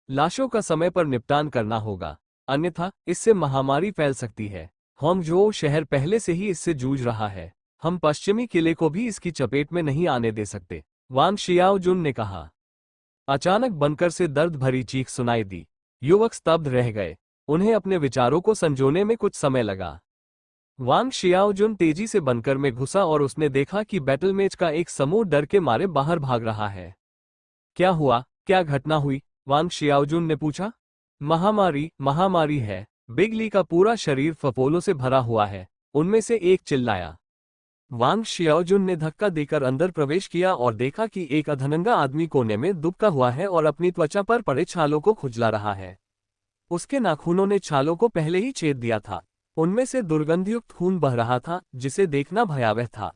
लाशों का समय पर निपटान करना होगा, अन्यथा इससे महामारी फैल सकती है। होंगझोउ शहर पहले से ही इससे जूझ रहा है, हम पश्चिमी किले को भी इसकी चपेट में नहीं आने दे सकते, वांग शियाओजुन ने कहा। अचानक बनकर से दर्द भरी चीख सुनाई दी। युवक स्तब्ध रह गए, उन्हें अपने विचारों को संजोने में कुछ समय लगा। वांग शियाओजुन तेजी से बनकर में घुसा और उसने देखा कि बैटलमेज का एक समूह डर के मारे बाहर भाग रहा है। क्या हुआ? क्या घटना हुई? वांग शियाओजुन ने पूछा। महामारी है। बिग ली का पूरा शरीर फफोलों से भरा हुआ है, उनमें से एक चिल्लाया। वांग शियाओजुन ने धक्का देकर अंदर प्रवेश किया और देखा कि एक अधनंगा आदमी कोने में दुबका हुआ है और अपनी त्वचा पर पड़े छालों को खुजला रहा है। उसके नाखूनों ने छालों को पहले ही छेद दिया था, उनमें से दुर्गंधयुक्त खून बह रहा था, जिसे देखना भयावह था।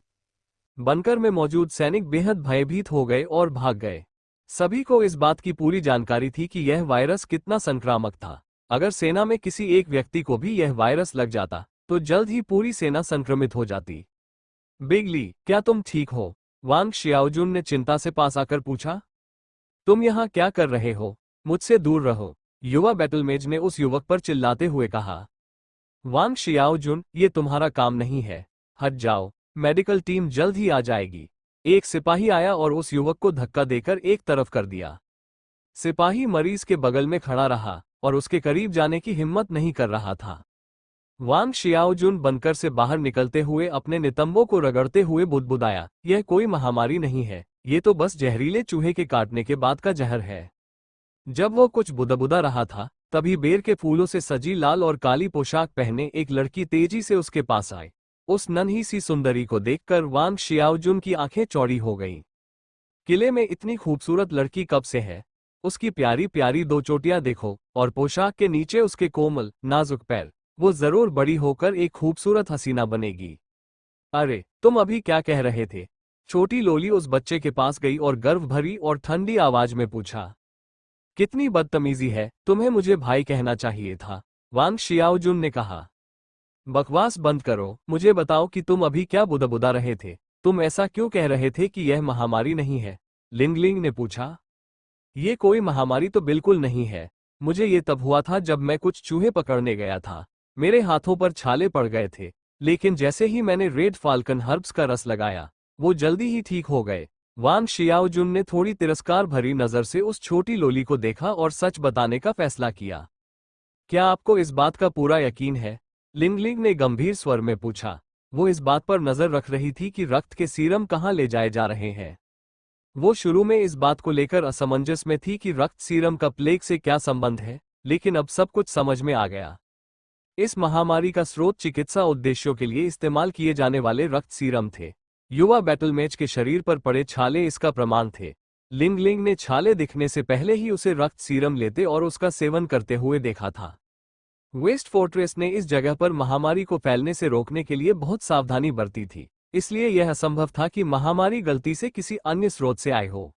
बनकर में मौजूद सैनिक बेहद भयभीत हो गए और भाग गए। सभी को इस बात की पूरी जानकारी थी कि यह वायरस कितना संक्रामक था। अगर सेना में किसी एक व्यक्ति को भी यह वायरस लग जाता तो जल्द ही पूरी सेना संक्रमित हो जाती। बिग ली, क्या तुम ठीक हो? वांग शियाओजुन ने चिंता से पास आकर पूछा। तुम यहाँ क्या कर रहे हो? मुझसे दूर रहो, युवा बैटलमेज ने उस युवक पर चिल्लाते हुए कहा। वांग शियाओजुन, ये तुम्हारा काम नहीं है, हट जाओ, मेडिकल टीम जल्द ही आ जाएगी। एक सिपाही आया और उस युवक को धक्का देकर एक तरफ कर दिया। सिपाही मरीज के बगल में खड़ा रहा और उसके करीब जाने की हिम्मत नहीं कर रहा था। वांग शियाओजुन बनकर से बाहर निकलते हुए अपने नितंबों को रगड़ते हुए बुदबुदाया, यह कोई महामारी नहीं है, ये तो बस जहरीले चूहे के काटने के बाद का जहर है। जब वो कुछ बुदबुदा रहा था तभी बेर के फूलों से सजी लाल और काली पोशाक पहने एक लड़की तेजी से उसके पास आई। उस नन्ही सी सुंदरी को देखकर वांग शियाओजुन की आंखें चौड़ी हो गईं। किले में इतनी खूबसूरत लड़की कब से है? उसकी प्यारी प्यारी दो चोटियां देखो और पोशाक के नीचे उसके कोमल नाजुक पैर, वो जरूर बड़ी होकर एक खूबसूरत हसीना बनेगी। अरे, तुम अभी क्या कह रहे थे? छोटी लोली उस बच्चे के पास गई और गर्व भरी और ठंडी आवाज में पूछा। कितनी बदतमीजी है, तुम्हें मुझे भाई कहना चाहिए था, वांग शियाओजुन ने कहा। बकवास बंद करो, मुझे बताओ कि तुम अभी क्या बुदबुदा रहे थे, तुम ऐसा क्यों कह रहे थे कि यह महामारी नहीं है? लिंगलिंग ने पूछा। ये कोई महामारी तो बिल्कुल नहीं है, मुझे ये तब हुआ था जब मैं कुछ चूहे पकड़ने गया था, मेरे हाथों पर छाले पड़ गए थे, लेकिन जैसे ही मैंने रेड फाल्कन हर्ब्स का रस लगाया, वो जल्दी ही ठीक हो गए। वांग शियाओजुन ने थोड़ी तिरस्कार भरी नजर से उस छोटी लोली को देखा और सच बताने का फैसला किया। क्या आपको इस बात का पूरा यकीन है? लिंगलिंग ने गंभीर स्वर में पूछा। वो इस बात पर नजर रख रही थी कि रक्त के सीरम कहाँ ले जाए जा रहे हैं। वो शुरू में इस बात को लेकर असमंजस में थी कि रक्त सीरम का प्लेग से क्या संबंध है, लेकिन अब सब कुछ समझ में आ गया। इस महामारी का स्रोत चिकित्सा उद्देश्यों के लिए इस्तेमाल किए जाने वाले रक्त सीरम थे। युवा बैटलमेज के शरीर पर पड़े छाले इसका प्रमाण थे। लिंगलिंग ने छाले दिखने से पहले ही उसे रक्त सीरम लेते और उसका सेवन करते हुए देखा था। वेस्ट फोर्ट्रेस ने इस जगह पर महामारी को फैलने से रोकने के लिए बहुत सावधानी बरती थी। इसलिए यह असंभव था कि महामारी गलती से किसी अन्य स्रोत से आई हो।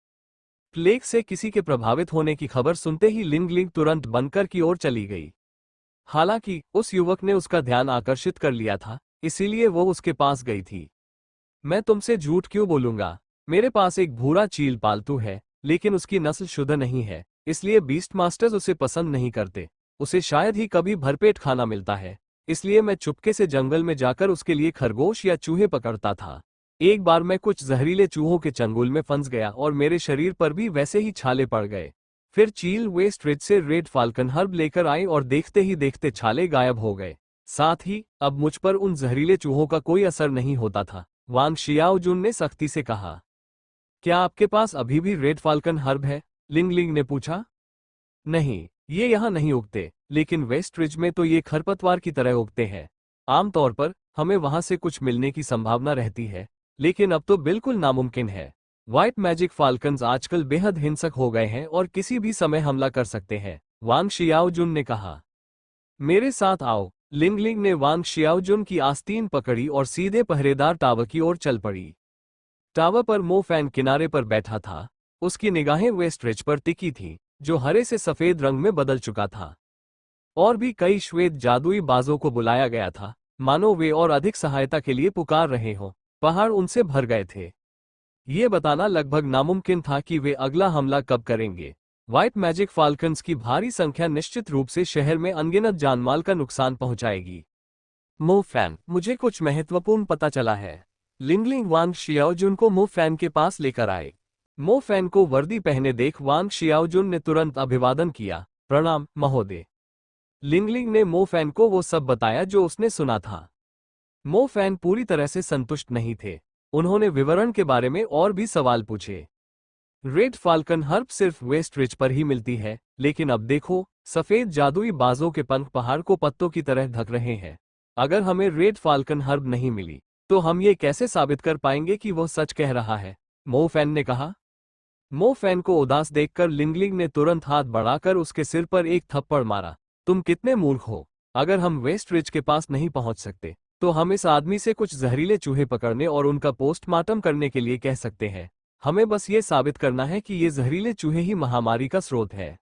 प्लेग से किसी के प्रभावित होने की खबर सुनते ही लिंग लिंग तुरंत बंकर की ओर चली गई। हालांकि उस युवक ने उसका ध्यान आकर्षित कर लिया था, इसीलिए वो उसके पास गई थी। मैं तुमसे झूठ क्यों बोलूंगा? मेरे पास एक भूरा चील पालतू है, लेकिन उसकी नस्ल शुद्ध नहीं है, इसलिए बीस्ट मास्टर्स उसे पसंद नहीं करते। उसे शायद ही कभी भरपेट खाना मिलता है, इसलिए मैं चुपके से जंगल में जाकर उसके लिए खरगोश या चूहे पकड़ता था। एक बार मैं कुछ जहरीले चूहों के चंगुल में फंस गया और मेरे शरीर पर भी वैसे ही छाले पड़ गए। फिर चील वेस्ट रिज से रेड फाल्कन हर्ब लेकर आई और देखते ही देखते छाले गायब हो गए। साथ ही अब मुझ पर उन जहरीले चूहों का कोई असर नहीं होता था। वांग शियाओजुन ने सख्ती से कहा। क्या आपके पास अभी भी रेड फाल्कन हर्ब है? लिंग लिंग ने पूछा। नहीं, ये यहाँ नहीं उगते, लेकिन वेस्ट रिज में तो ये खरपतवार की तरह उगते हैं। आमतौर पर हमें वहां से कुछ मिलने की संभावना रहती है, लेकिन अब तो बिल्कुल नामुमकिन है। व्हाइट मैजिक फाल्कन्स आजकल बेहद हिंसक हो गए हैं और किसी भी समय हमला कर सकते हैं, वांग शियाओजुन ने कहा। मेरे साथ आओ। लिंग लिंग ने वांग शियाओजुन की आस्तीन पकड़ी और सीधे पहरेदार टावर की ओर चल पड़ी। टावर पर मो फैन किनारे पर बैठा था। उसकी निगाहें वेस्ट रिज पर टिकी थीं, जो हरे से सफेद रंग में बदल चुका था। और भी कई श्वेत जादुई बाजों को बुलाया गया था, मानो वे और अधिक सहायता के लिए पुकार रहे हों। पहाड़ उनसे भर गए थे। ये बताना लगभग नामुमकिन था कि वे अगला हमला कब करेंगे। व्हाइट मैजिक फाल्कन्स की भारी संख्या निश्चित रूप से शहर में अनगिनत जानमाल का नुकसान पहुंचाएगी। मो फैन, मुझे कुछ महत्वपूर्ण पता चला है। लिंगलिंग वांग शियाओजुन को मो फैन के पास लेकर आए। मो फैन को वर्दी पहने देख वांग शियाओजुन ने तुरंत अभिवादन किया। प्रणाम महोदय। लिंगलिंग ने मो फैन को वो सब बताया जो उसने सुना था। मो फैन पूरी तरह से संतुष्ट नहीं थे। उन्होंने विवरण के बारे में और भी सवाल पूछे। रेड फाल्कन हर्ब सिर्फ वेस्ट रिज पर ही मिलती है, लेकिन अब देखो, सफेद जादुई बाजों के पंख पहाड़ को पत्तों की तरह ढक रहे हैं। अगर हमें रेड फाल्कन हर्ब नहीं मिली, तो हम ये कैसे साबित कर पाएंगे कि वह सच कह रहा है? मो फैन ने कहा। मो फैन को उदास देखकर लिंगलिंग ने तुरंत हाथ बढ़ाकर उसके सिर पर एक थप्पड़ मारा। तुम कितने मूर्ख हो! अगर हम वेस्ट रिज के पास नहीं पहुंच सकते, तो हम इस आदमी से कुछ जहरीले चूहे पकड़ने और उनका पोस्टमार्टम करने के लिए कह सकते हैं। हमें बस ये साबित करना है कि ये जहरीले चूहे ही महामारी का स्रोत है।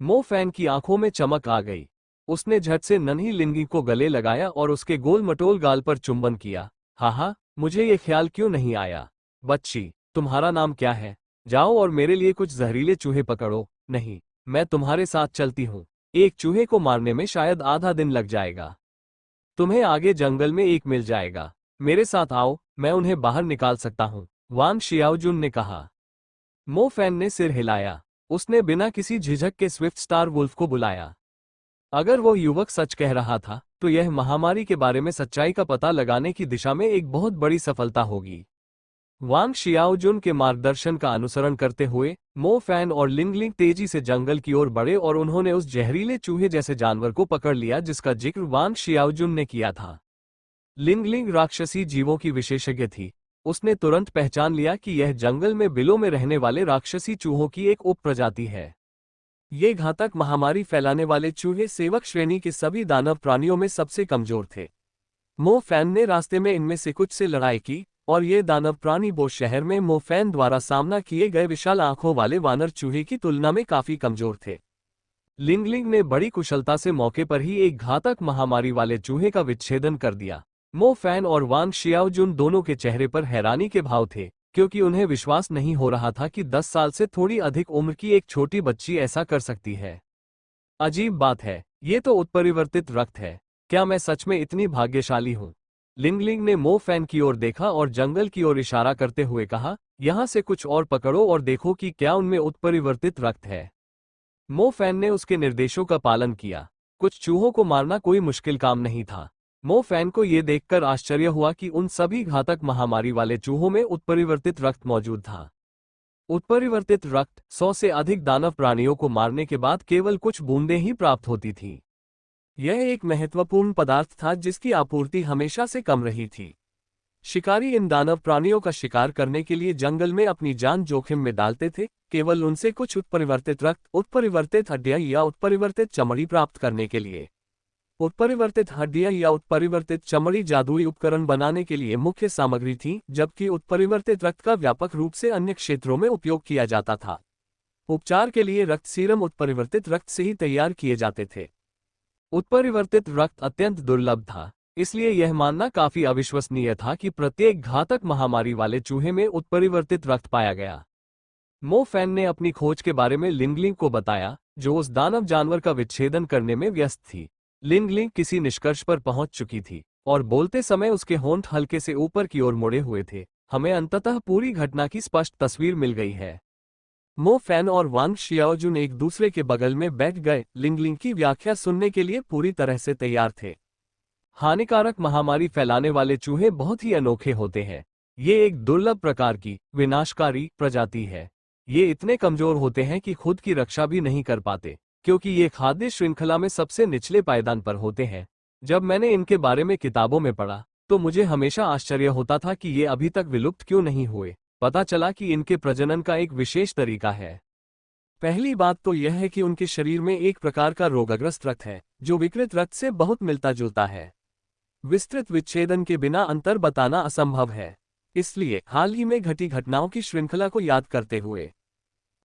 मो फैन की आंखों में चमक आ गई। उसने झट से नन्ही लिंगी को गले लगाया और उसके गोल मटोल गाल पर चुंबन किया। हाँ, मुझे ये ख्याल क्यों नहीं आया। बच्ची, तुम्हारा नाम क्या है? जाओ और मेरे लिए कुछ जहरीले चूहे पकड़ो। नहीं, मैं तुम्हारे साथ चलती हूँ। एक चूहे को मारने में शायद आधा दिन लग जाएगा। तुम्हें आगे जंगल में एक मिल जाएगा। मेरे साथ आओ, मैं उन्हें बाहर निकाल सकता हूँ, वांग शियाओजुन ने कहा। मो फैन ने सिर हिलाया। उसने बिना किसी झिझक के स्विफ्ट स्टार वुल्फ को बुलाया। अगर वो युवक सच कह रहा था, तो यह महामारी के बारे में सच्चाई का पता लगाने की दिशा में एक बहुत बड़ी सफलता होगी। वांग शियाओजुन के मार्गदर्शन का अनुसरण करते हुए मो फैन और लिंगलिंग तेजी से जंगल की ओर बढ़े और उन्होंने उस जहरीले चूहे जैसे जानवर को पकड़ लिया जिसका जिक्र वांग शियाओजुन ने किया था। लिंगलिंग राक्षसी जीवों की विशेषज्ञ थी। उसने तुरंत पहचान लिया कि यह जंगल में बिलों में रहने वाले राक्षसी चूहों की एक उप प्रजाति है। ये घातक महामारी फैलाने वाले चूहे सेवक श्रेणी के सभी दानव प्राणियों में सबसे कमजोर थे। मो फैन ने रास्ते में इनमें से कुछ से लड़ाई की, और ये दानव प्राणी बोस शहर में मो फैन द्वारा सामना किए गए विशाल आंखों वाले वानर चूहे की तुलना में काफी कमजोर थे। लिंगलिंग ने बड़ी कुशलता से मौके पर ही एक घातक महामारी वाले चूहे का विच्छेदन कर दिया। मो फैन और वांग शियाओजुन दोनों के चेहरे पर हैरानी के भाव थे, क्योंकि उन्हें विश्वास नहीं हो रहा था कि 10 साल से थोड़ी अधिक उम्र की एक छोटी बच्ची ऐसा कर सकती है। अजीब बात है, ये तो उत्परिवर्तित रक्त है। क्या मैं सच में इतनी भाग्यशाली हूँ? लिंगलिंग ने मो फैन की ओर देखा और जंगल की ओर इशारा करते हुए कहा, यहाँ से कुछ और पकड़ो और देखो कि क्या उनमें उत्परिवर्तित रक्त है। मो फैन ने उसके निर्देशों का पालन किया। कुछ चूहों को मारना कोई मुश्किल काम नहीं था। मो फैन को यह देखकर आश्चर्य हुआ कि उन सभी घातक महामारी वाले चूहों में उत्परिवर्तित रक्त मौजूद था। उत्परिवर्तित रक्त 100 से अधिक दानव प्राणियों को मारने के बाद केवल कुछ बूंदें ही प्राप्त होती थीं। यह एक महत्वपूर्ण पदार्थ था जिसकी आपूर्ति हमेशा से कम रही थी। शिकारी इन दानव प्राणियों का शिकार करने के लिए जंगल में अपनी जान जोखिम में डालते थे, केवल उनसे कुछ उत्परिवर्तित रक्त, उत्परिवर्तित हड्डियां या उत्परिवर्तित चमड़ी प्राप्त करने के लिए। उत्परिवर्तित हड्डियां या उत्परिवर्तित चमड़ी जादुई उपकरण बनाने के लिए मुख्य सामग्री थी, जबकि उत्परिवर्तित रक्त का व्यापक रूप से अन्य क्षेत्रों में उपयोग किया जाता था। उपचार के लिए रक्त सीरम उत्परिवर्तित रक्त से ही तैयार किए जाते थे। उत्परिवर्तित रक्त अत्यंत दुर्लभ था, इसलिए यह मानना काफी अविश्वसनीय था कि प्रत्येक घातक महामारी वाले चूहे में उत्परिवर्तित रक्त पाया गया। मो फैन ने अपनी खोज के बारे में लिंगलिंग को बताया, जो उस दानव जानवर का विच्छेदन करने में व्यस्त थी। लिंगलिंग किसी निष्कर्ष पर पहुंच चुकी थी और बोलते समय उसके होंठ हल्के से ऊपर की ओर मुड़े हुए थे। हमें अंततः पूरी घटना की स्पष्ट तस्वीर मिल गई है। मो फैन और वांग शियाओजुन एक दूसरे के बगल में बैठ गए, लिंगलिंग की व्याख्या सुनने के लिए पूरी तरह से तैयार थे। हानिकारक महामारी फैलाने वाले चूहे बहुत ही अनोखे होते हैं। ये एक दुर्लभ प्रकार की विनाशकारी प्रजाति है। ये इतने कमजोर होते हैं कि खुद की रक्षा भी नहीं कर पाते, क्योंकि ये खाद्य श्रृंखला में सबसे निचले पायदान पर होते हैं। जब मैंने इनके बारे में किताबों में पढ़ा तो मुझे हमेशा आश्चर्य होता था कि ये अभी तक विलुप्त क्यों नहीं हुए। पता चला कि इनके प्रजनन का एक विशेष तरीका है। पहली बात तो यह है कि उनके शरीर में एक प्रकार का रोगग्रस्त रक्त है, जो विकृत रक्त से बहुत मिलता जुलता है। विस्तृत विच्छेदन के बिना अंतर बताना असंभव है। इसलिए हाल ही में घटी घटनाओं की श्रृंखला को याद करते हुए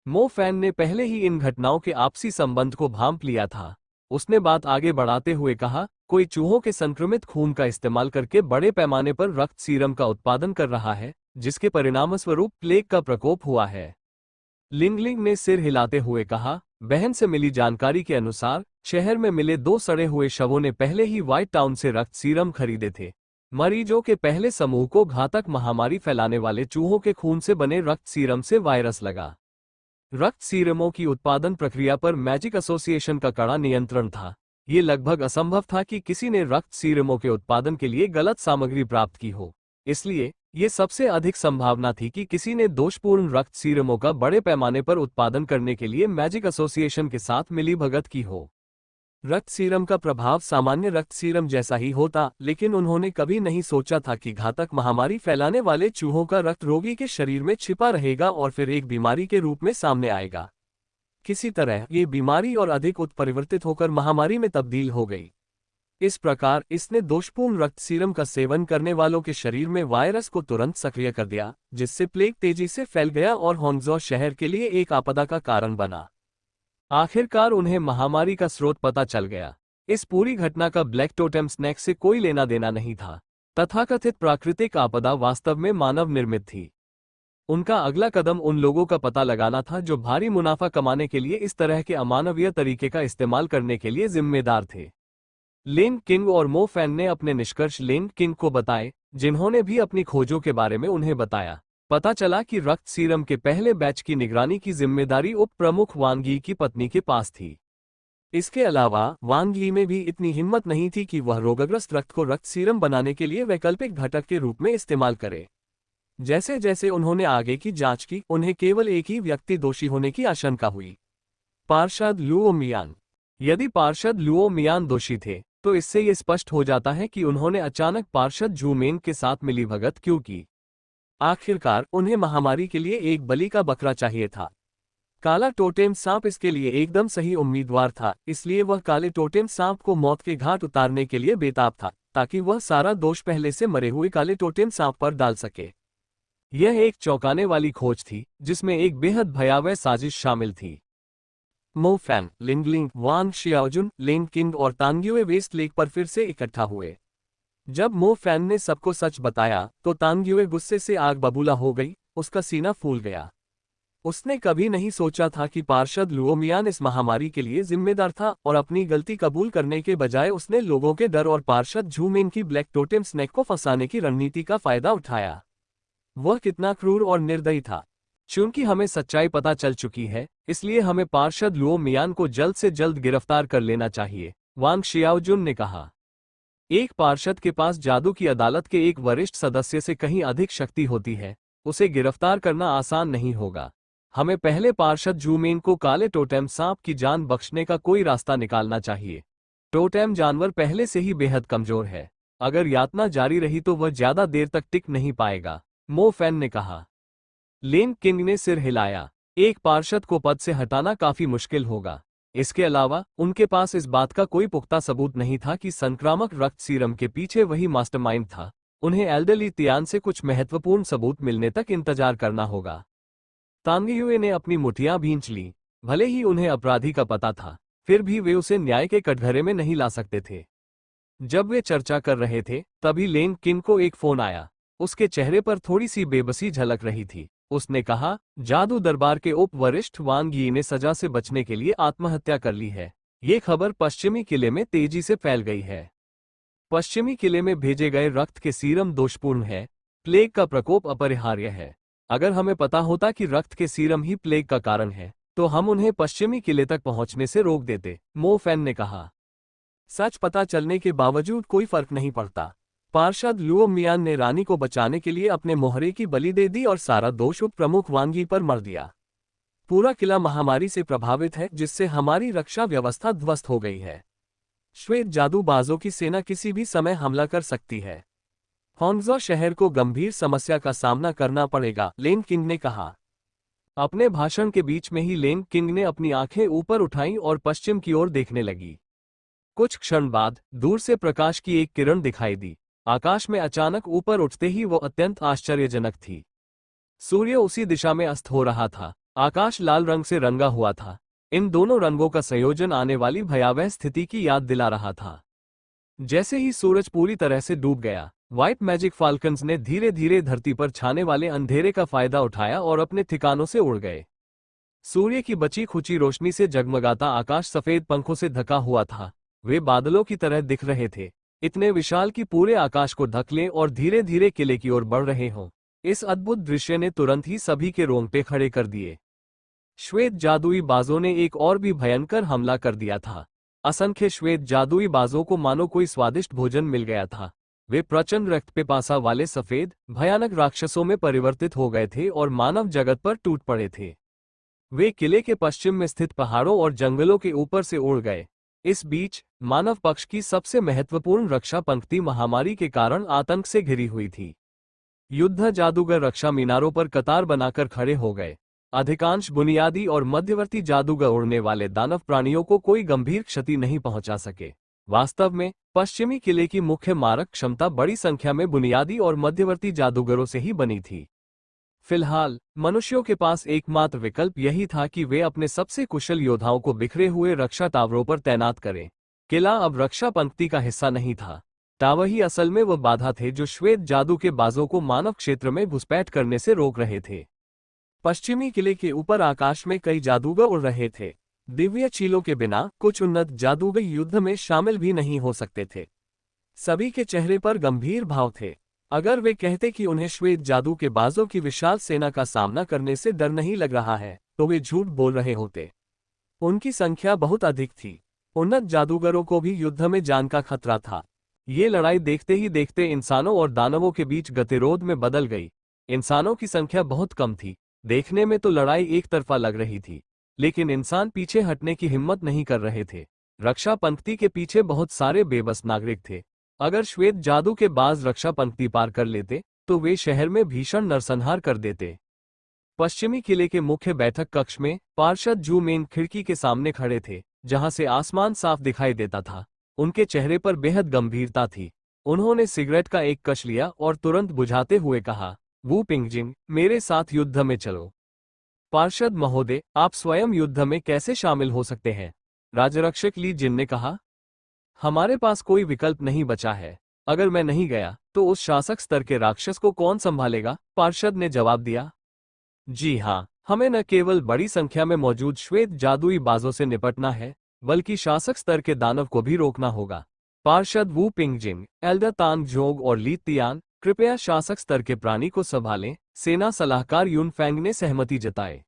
मो फैन ने पहले ही इन घटनाओं के आपसी संबंध को भांप लिया था। उसने बात आगे बढ़ाते हुए कहा, कोई चूहों के संक्रमित खून का इस्तेमाल करके बड़े पैमाने पर रक्त सीरम का उत्पादन कर रहा है, जिसके परिणामस्वरूप प्लेग का प्रकोप हुआ है। लिंगलिंग ने सिर हिलाते हुए कहा, बहन से मिली जानकारी के अनुसार शहर में मिले 2 सड़े हुए शवों ने पहले ही व्हाइट टाउन से रक्त सीरम खरीदे थे। मरीजों के पहले समूह को घातक महामारी फैलाने वाले चूहों के खून से बने रक्त सीरम से वायरस लगा। रक्त सीरमों की उत्पादन प्रक्रिया पर मैजिक एसोसिएशन का कड़ा नियंत्रण था। ये लगभग असंभव था कि किसी ने रक्त सीरमों के उत्पादन के लिए गलत सामग्री प्राप्त की हो। इसलिए ये सबसे अधिक संभावना थी कि किसी ने दोषपूर्ण रक्त सीरमों का बड़े पैमाने पर उत्पादन करने के लिए मैजिक एसोसिएशन के साथ मिलीभगत की हो। रक्त सीरम का प्रभाव सामान्य रक्त सीरम जैसा ही होता, लेकिन उन्होंने कभी नहीं सोचा था कि घातक महामारी फैलाने वाले चूहों का रक्त रोगी के शरीर में छिपा रहेगा और फिर एक बीमारी के रूप में सामने आएगा। किसी तरह ये बीमारी और अधिक उत्परिवर्तित होकर महामारी में तब्दील हो गई। इस प्रकार इसने दोषपूर्ण रक्त सीरम का सेवन करने वालों के शरीर में वायरस को तुरंत सक्रिय कर दिया, जिससे प्लेग तेजी से फैल गया और होंगजो शहर के लिए एक आपदा का कारण बना। आखिरकार उन्हें महामारी का स्रोत पता चल गया। इस पूरी घटना का ब्लैक टोटेम स्नेक से कोई लेना देना नहीं था। तथाकथित प्राकृतिक आपदा वास्तव में मानव निर्मित थी। उनका अगला कदम उन लोगों का पता लगाना था जो भारी मुनाफा कमाने के लिए इस तरह के अमानवीय तरीके का इस्तेमाल करने के लिए जिम्मेदार थे। लिन किंग और मो फैन ने अपने निष्कर्ष लिन किंग को बताए, जिन्होंने भी अपनी खोजों के बारे में उन्हें बताया। पता चला कि रक्त सीरम के पहले बैच की निगरानी की जिम्मेदारी उप प्रमुख वांग यी की पत्नी के पास थी। इसके अलावा वांग यी में भी इतनी हिम्मत नहीं थी कि वह रोगग्रस्त रक्त को रक्त सीरम बनाने के लिए वैकल्पिक घटक के रूप में इस्तेमाल करे। जैसे जैसे उन्होंने आगे की जांच की, उन्हें केवल एक ही व्यक्ति दोषी होने की आशंका हुई, पार्षद लुओ मियान। यदि पार्षद लुओ मियान दोषी थे, तो इससे ये स्पष्ट हो जाता है कि उन्होंने अचानक पार्षद जूमेन के साथ मिलीभगत क्यों की। आखिरकार उन्हें महामारी के लिए एक बलि का बकरा चाहिए था। काला टोटेम सांप इसके लिए एकदम सही उम्मीदवार था, इसलिए वह काले टोटेम सांप को मौत के घाट उतारने के लिए बेताब था, ताकि वह सारा दोष पहले से मरे हुए काले टोटेम सांप पर डाल सके। यह एक चौंकाने वाली खोज थी, जिसमें एक बेहद भयावह साजिश शामिल थी। मो फैन, लिंगलिंग, वांग शियाओजुन, लिन किंग और तांग्युए वेस्ट लेक पर फिर से इकट्ठा हुए। जब मो फैन ने सबको सच बताया तो तांग्युए गुस्से से आग बबूला हो गई, उसका सीना फूल गया। उसने कभी नहीं सोचा था कि पार्षद लुओमियान इस महामारी के लिए जिम्मेदार था, और अपनी गलती कबूल करने के बजाय उसने लोगों के डर और पार्षद झूमेन की ब्लैक टोटेम स्नेक को फंसाने की रणनीति का फायदा उठाया। वह कितना क्रूर और निर्दयी था। चूंकि हमें सच्चाई पता चल चुकी है, इसलिए हमें पार्षद लुओ मियान को जल्द से जल्द गिरफ्तार कर लेना चाहिए, वांग शियाओजुन ने कहा। एक पार्षद के पास जादू की अदालत के एक वरिष्ठ सदस्य से कहीं अधिक शक्ति होती है, उसे गिरफ्तार करना आसान नहीं होगा। हमें पहले पार्षद जूमेन को काले टोटेम सांप की जान बख्शने का कोई रास्ता निकालना चाहिए। टोटेम जानवर पहले से ही बेहद कमजोर है। अगर यातना जारी रही तो वह ज्यादा देर तक टिक नहीं पाएगा, मो फैन ने कहा। लेन किंग ने सिर हिलाया। एक पार्षद को पद से हटाना काफी मुश्किल होगा। इसके अलावा उनके पास इस बात का कोई पुख्ता सबूत नहीं था कि संक्रामक रक्त सीरम के पीछे वही मास्टरमाइंड था। उन्हें एल्डरली तियान से कुछ महत्वपूर्ण सबूत मिलने तक इंतजार करना होगा। तांगयुए ने अपनी मुठियां भींच ली। भले ही उन्हें अपराधी का पता था, फिर भी वे उसे न्याय के कटघरे में नहीं ला सकते थे। जब वे चर्चा कर रहे थे, तभी लेन किन को एक फोन आया। उसके चेहरे पर थोड़ी सी बेबसी झलक रही थी। उसने कहा, जादू दरबार के उप वरिष्ठ वांग यी ने सजा से बचने के लिए आत्महत्या कर ली है। ये खबर पश्चिमी किले में तेजी से फैल गई है। पश्चिमी किले में भेजे गए रक्त के सीरम दोषपूर्ण है। प्लेग का प्रकोप अपरिहार्य है। अगर हमें पता होता कि रक्त के सीरम ही प्लेग का कारण है, तो हम उन्हें पश्चिमी किले तक पहुंचने से रोक देते, मो फैन ने कहा। सच पता चलने के बावजूद कोई फर्क नहीं पड़ता। पार्षद लुओ मियान ने रानी को बचाने के लिए अपने मोहरे की बलि दे दी और सारा दोष उप प्रमुख वांगी पर मर दिया। पूरा किला महामारी से प्रभावित है, जिससे हमारी रक्षा व्यवस्था ध्वस्त हो गई है। श्वेत जादूबाजों की सेना किसी भी समय हमला कर सकती है। होंगजो शहर को गंभीर समस्या का सामना करना पड़ेगा, लेन किंग ने कहा। अपने भाषण के बीच में ही लेन किंग ने अपनी आंखें ऊपर उठाईं और पश्चिम की ओर देखने लगी। कुछ क्षण बाद दूर से प्रकाश की एक किरण दिखाई दी। आकाश में अचानक ऊपर उठते ही वो अत्यंत आश्चर्यजनक थी। सूर्य उसी दिशा में अस्त हो रहा था। आकाश लाल रंग से रंगा हुआ था। इन दोनों रंगों का संयोजन आने वाली भयावह स्थिति की याद दिला रहा था। जैसे ही सूरज पूरी तरह से डूब गया, व्हाइट मैजिक फाल्कन्स ने धीरे धीरे धरती पर छाने वाले अंधेरे का फायदा उठाया और अपने ठिकानों से उड़ गए। सूर्य की बची खुची रोशनी से जगमगाता आकाश सफेद पंखों से ढका हुआ था। वे बादलों की तरह दिख रहे थे, इतने विशाल कि पूरे आकाश को ढक लें और धीरे धीरे किले की ओर बढ़ रहे हों। इस अद्भुत दृश्य ने तुरंत ही सभी के रोंगटे खड़े कर दिए। श्वेत जादुई बाजों ने एक और भी भयंकर हमला कर दिया था। असंख्य श्वेत जादुई बाजों को मानो कोई स्वादिष्ट भोजन मिल गया था। वे प्रचंड रक्त पिपासा वाले सफेद भयानक राक्षसों में परिवर्तित हो गए थे और मानव जगत पर टूट पड़े थे। वे किले के पश्चिम में स्थित पहाड़ों और जंगलों के ऊपर से उड़ गए। इस बीच मानव पक्ष की सबसे महत्वपूर्ण रक्षा पंक्ति महामारी के कारण आतंक से घिरी हुई थी। युद्ध जादूगर रक्षा मीनारों पर कतार बनाकर खड़े हो गए। अधिकांश बुनियादी और मध्यवर्ती जादूगर उड़ने वाले दानव प्राणियों को कोई गंभीर क्षति नहीं पहुंचा सके। वास्तव में पश्चिमी किले की मुख्य मारक क्षमता बड़ी संख्या में बुनियादी और मध्यवर्ती जादूगरों से ही बनी थी। फिलहाल मनुष्यों के पास एकमात्र विकल्प यही था कि वे अपने सबसे कुशल योद्धाओं को बिखरे हुए रक्षा टावरों पर तैनात करें। किला अब रक्षा पंक्ति का हिस्सा नहीं था। टावर ही असल में वह बाधा थे जो श्वेत जादू के बाजों को मानव क्षेत्र में घुसपैठ करने से रोक रहे थे। पश्चिमी किले के ऊपर आकाश में कई जादूगर उड़ रहे थे। दिव्य चीलों के बिना कुछ उन्नत जादूगर युद्ध में शामिल भी नहीं हो सकते थे। सभी के चेहरे पर गंभीर भाव थे। अगर वे कहते कि उन्हें श्वेत जादू के बाजों की विशाल सेना का सामना करने से डर नहीं लग रहा है, तो वे झूठ बोल रहे होते। उनकी संख्या बहुत अधिक थी। उन्नत जादूगरों को भी युद्ध में जान का खतरा था। ये लड़ाई देखते ही देखते इंसानों और दानवों के बीच गतिरोध में बदल गई। इंसानों की संख्या बहुत कम थी। देखने में तो लड़ाई एक तरफा लग रही थी, लेकिन इंसान पीछे हटने की हिम्मत नहीं कर रहे थे। रक्षा पंक्ति के पीछे बहुत सारे बेबस नागरिक थे। अगर श्वेत जादू के बाज रक्षा पंक्ति पार कर लेते, तो वे शहर में भीषण नरसंहार कर देते। पश्चिमी किले के मुख्य बैठक कक्ष में पार्षद जू मेन खिड़की के सामने खड़े थे, जहां से आसमान साफ दिखाई देता था। उनके चेहरे पर बेहद गंभीरता थी। उन्होंने सिगरेट का एक कश लिया और तुरंत बुझाते हुए कहा, वू पिंगजिंग, मेरे साथ युद्ध में चलो। पार्षद महोदय, आप स्वयं युद्ध में कैसे शामिल हो सकते हैं? राजरक्षक ली जिन ने कहा। हमारे पास कोई विकल्प नहीं बचा है। अगर मैं नहीं गया, तो उस शासक स्तर के राक्षस को कौन संभालेगा? पार्षद ने जवाब दिया। जी हाँ, हमें न केवल बड़ी संख्या में मौजूद श्वेत जादुई बाजों से निपटना है, बल्कि शासक स्तर के दानव को भी रोकना होगा। पार्षद वू पिंगजिंग, एल्डर तांग जोग और ली तियान, कृपया शासक स्तर के प्राणी को संभालें। सेना सलाहकार यून फैंग ने सहमति जताई।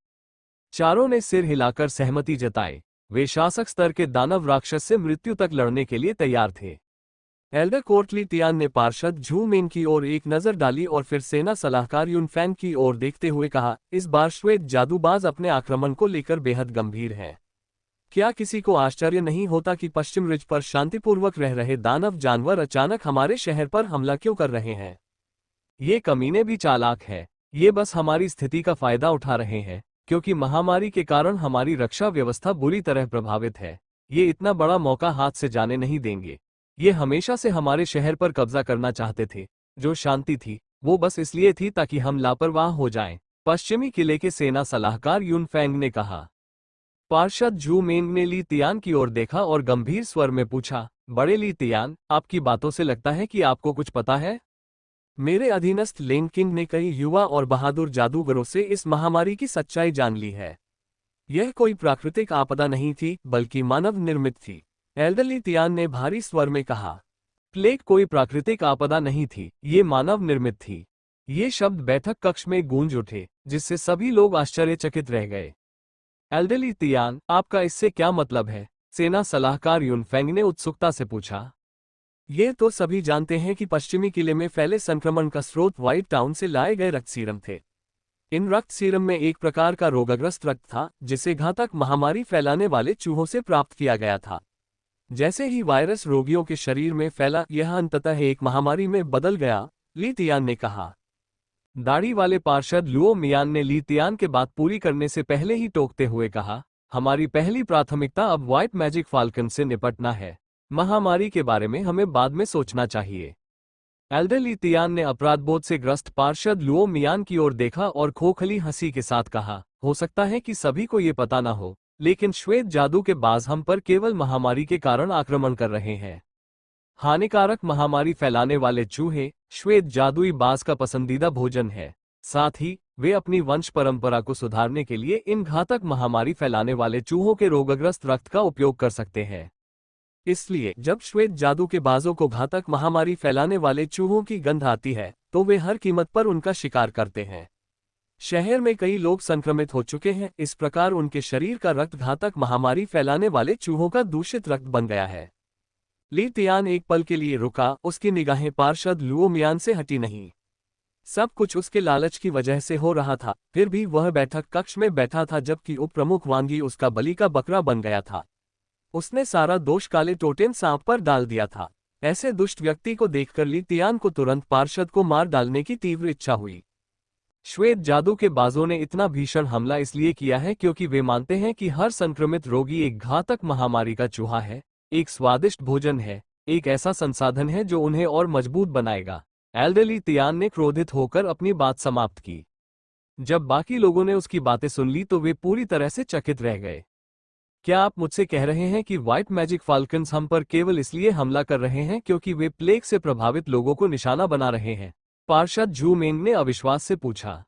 चारों ने सिर हिलाकर सहमति जताई। वे शासक स्तर के दानव राक्षस से मृत्यु तक लड़ने के लिए तैयार थे। एल्डर कोर्ट ली तियान ने पार्षद झू मेन की ओर एक नजर डाली और फिर सेना सलाहकार यून फैंग की ओर देखते हुए कहा, इस बार श्वेत जादूबाज अपने आक्रमण को लेकर बेहद गंभीर हैं। क्या किसी को आश्चर्य नहीं होता कि पश्चिम रिज पर शांतिपूर्वक रह रहे दानव जानवर अचानक हमारे शहर पर हमला क्यों कर रहे हैं? ये कमीने भी चालाक है। ये बस हमारी स्थिति का फायदा उठा रहे हैं। क्योंकि महामारी के कारण हमारी रक्षा व्यवस्था बुरी तरह प्रभावित है। ये इतना बड़ा मौका हाथ से जाने नहीं देंगे। ये हमेशा से हमारे शहर पर कब्जा करना चाहते थे। जो शांति थी वो बस इसलिए थी ताकि हम लापरवाह हो जाएं, पश्चिमी किले के सेना सलाहकार युनफेंग ने कहा। पार्षद जू मेंग ने ली तियान की ओर देखा और गंभीर स्वर में पूछा, बड़े ली तियान, आपकी बातों से लगता है कि आपको कुछ पता है? मेरे अधीनस्थ लेन किंग ने कई युवा और बहादुर जादूगरों से इस महामारी की सच्चाई जान ली है। यह कोई प्राकृतिक आपदा नहीं थी, बल्कि मानव निर्मित थी, एल्डरली तियान ने भारी स्वर में कहा। प्लेग कोई प्राकृतिक आपदा नहीं थी, ये मानव निर्मित थी। ये शब्द बैठक कक्ष में गूंज उठे, जिससे सभी लोग आश्चर्यचकित रह गए। एल्डरली तियान, आपका इससे क्या मतलब है? सेना सलाहकार युनफेंग ने उत्सुकता से पूछा। ये तो सभी जानते हैं कि पश्चिमी किले में फैले संक्रमण का स्रोत व्हाइट टाउन से लाए गए रक्त सीरम थे। इन रक्त सीरम में एक प्रकार का रोगग्रस्त रक्त था, जिसे घातक महामारी फैलाने वाले चूहों से प्राप्त किया गया था। जैसे ही वायरस रोगियों के शरीर में फैला, यह अंततः एक महामारी में बदल गया, ली तियान ने कहा। दाढ़ी वाले पार्षद लुओ मियान ने ली तियान के बात पूरी करने से पहले ही टोकते हुए कहा, हमारी पहली प्राथमिकता अब व्हाइट मैजिक फाल्कन से निपटना है। महामारी के बारे में हमें बाद में सोचना चाहिए। एल्डर ली तियान ने अपराधबोध से ग्रस्त पार्षद लुओ मियान की ओर देखा और खोखली हंसी के साथ कहा, हो सकता है कि सभी को ये पता ना हो, लेकिन श्वेत जादू के बाज हम पर केवल महामारी के कारण आक्रमण कर रहे हैं। हानिकारक महामारी फैलाने वाले चूहे श्वेत जादुई बाज का पसंदीदा भोजन है। साथ ही वे अपनी वंश परंपरा को सुधारने के लिए इन घातक महामारी फैलाने वाले चूहों के रोगग्रस्त रक्त का उपयोग कर सकते हैं। इसलिए जब श्वेत जादू के बाजों को घातक महामारी फैलाने वाले चूहों की गंध आती है, तो वे हर कीमत पर उनका शिकार करते हैं। शहर में कई लोग संक्रमित हो चुके हैं, इस प्रकार उनके शरीर का रक्त घातक महामारी फैलाने वाले चूहों का दूषित रक्त बन गया है। ली तियान एक पल के लिए रुका, उसकी निगाहें पार्षद लुओ मियान से हटी नहीं। सब कुछ उसके लालच की वजह से हो रहा था, फिर भी वह बैठक कक्ष में बैठा था जबकि उप प्रमुख वांगी उसका बलि का बकरा बन गया था। उसने सारा दोष काले टोटेम सांप पर डाल दिया था। ऐसे दुष्ट व्यक्ति को देखकर ली तियान को तुरंत पार्षद को मार डालने की तीव्र इच्छा हुई। श्वेत जादू के बाजों ने इतना भीषण हमला इसलिए किया है क्योंकि वे मानते हैं कि हर संक्रमित रोगी एक घातक महामारी का चूहा है, एक स्वादिष्ट भोजन है, एक ऐसा संसाधन है जो उन्हें और मजबूत बनाएगा। एल्डरली तियान ने क्रोधित होकर अपनी बात समाप्त की। जब बाकी लोगों ने उसकी बातें सुन ली तो वे पूरी तरह से चकित रह गए। क्या आप मुझसे कह रहे हैं कि व्हाइट मैजिक फाल्कन्स हम पर केवल इसलिए हमला कर रहे हैं क्योंकि वे प्लेग से प्रभावित लोगों को निशाना बना रहे हैं? पार्षद जू मेंग ने अविश्वास से पूछा।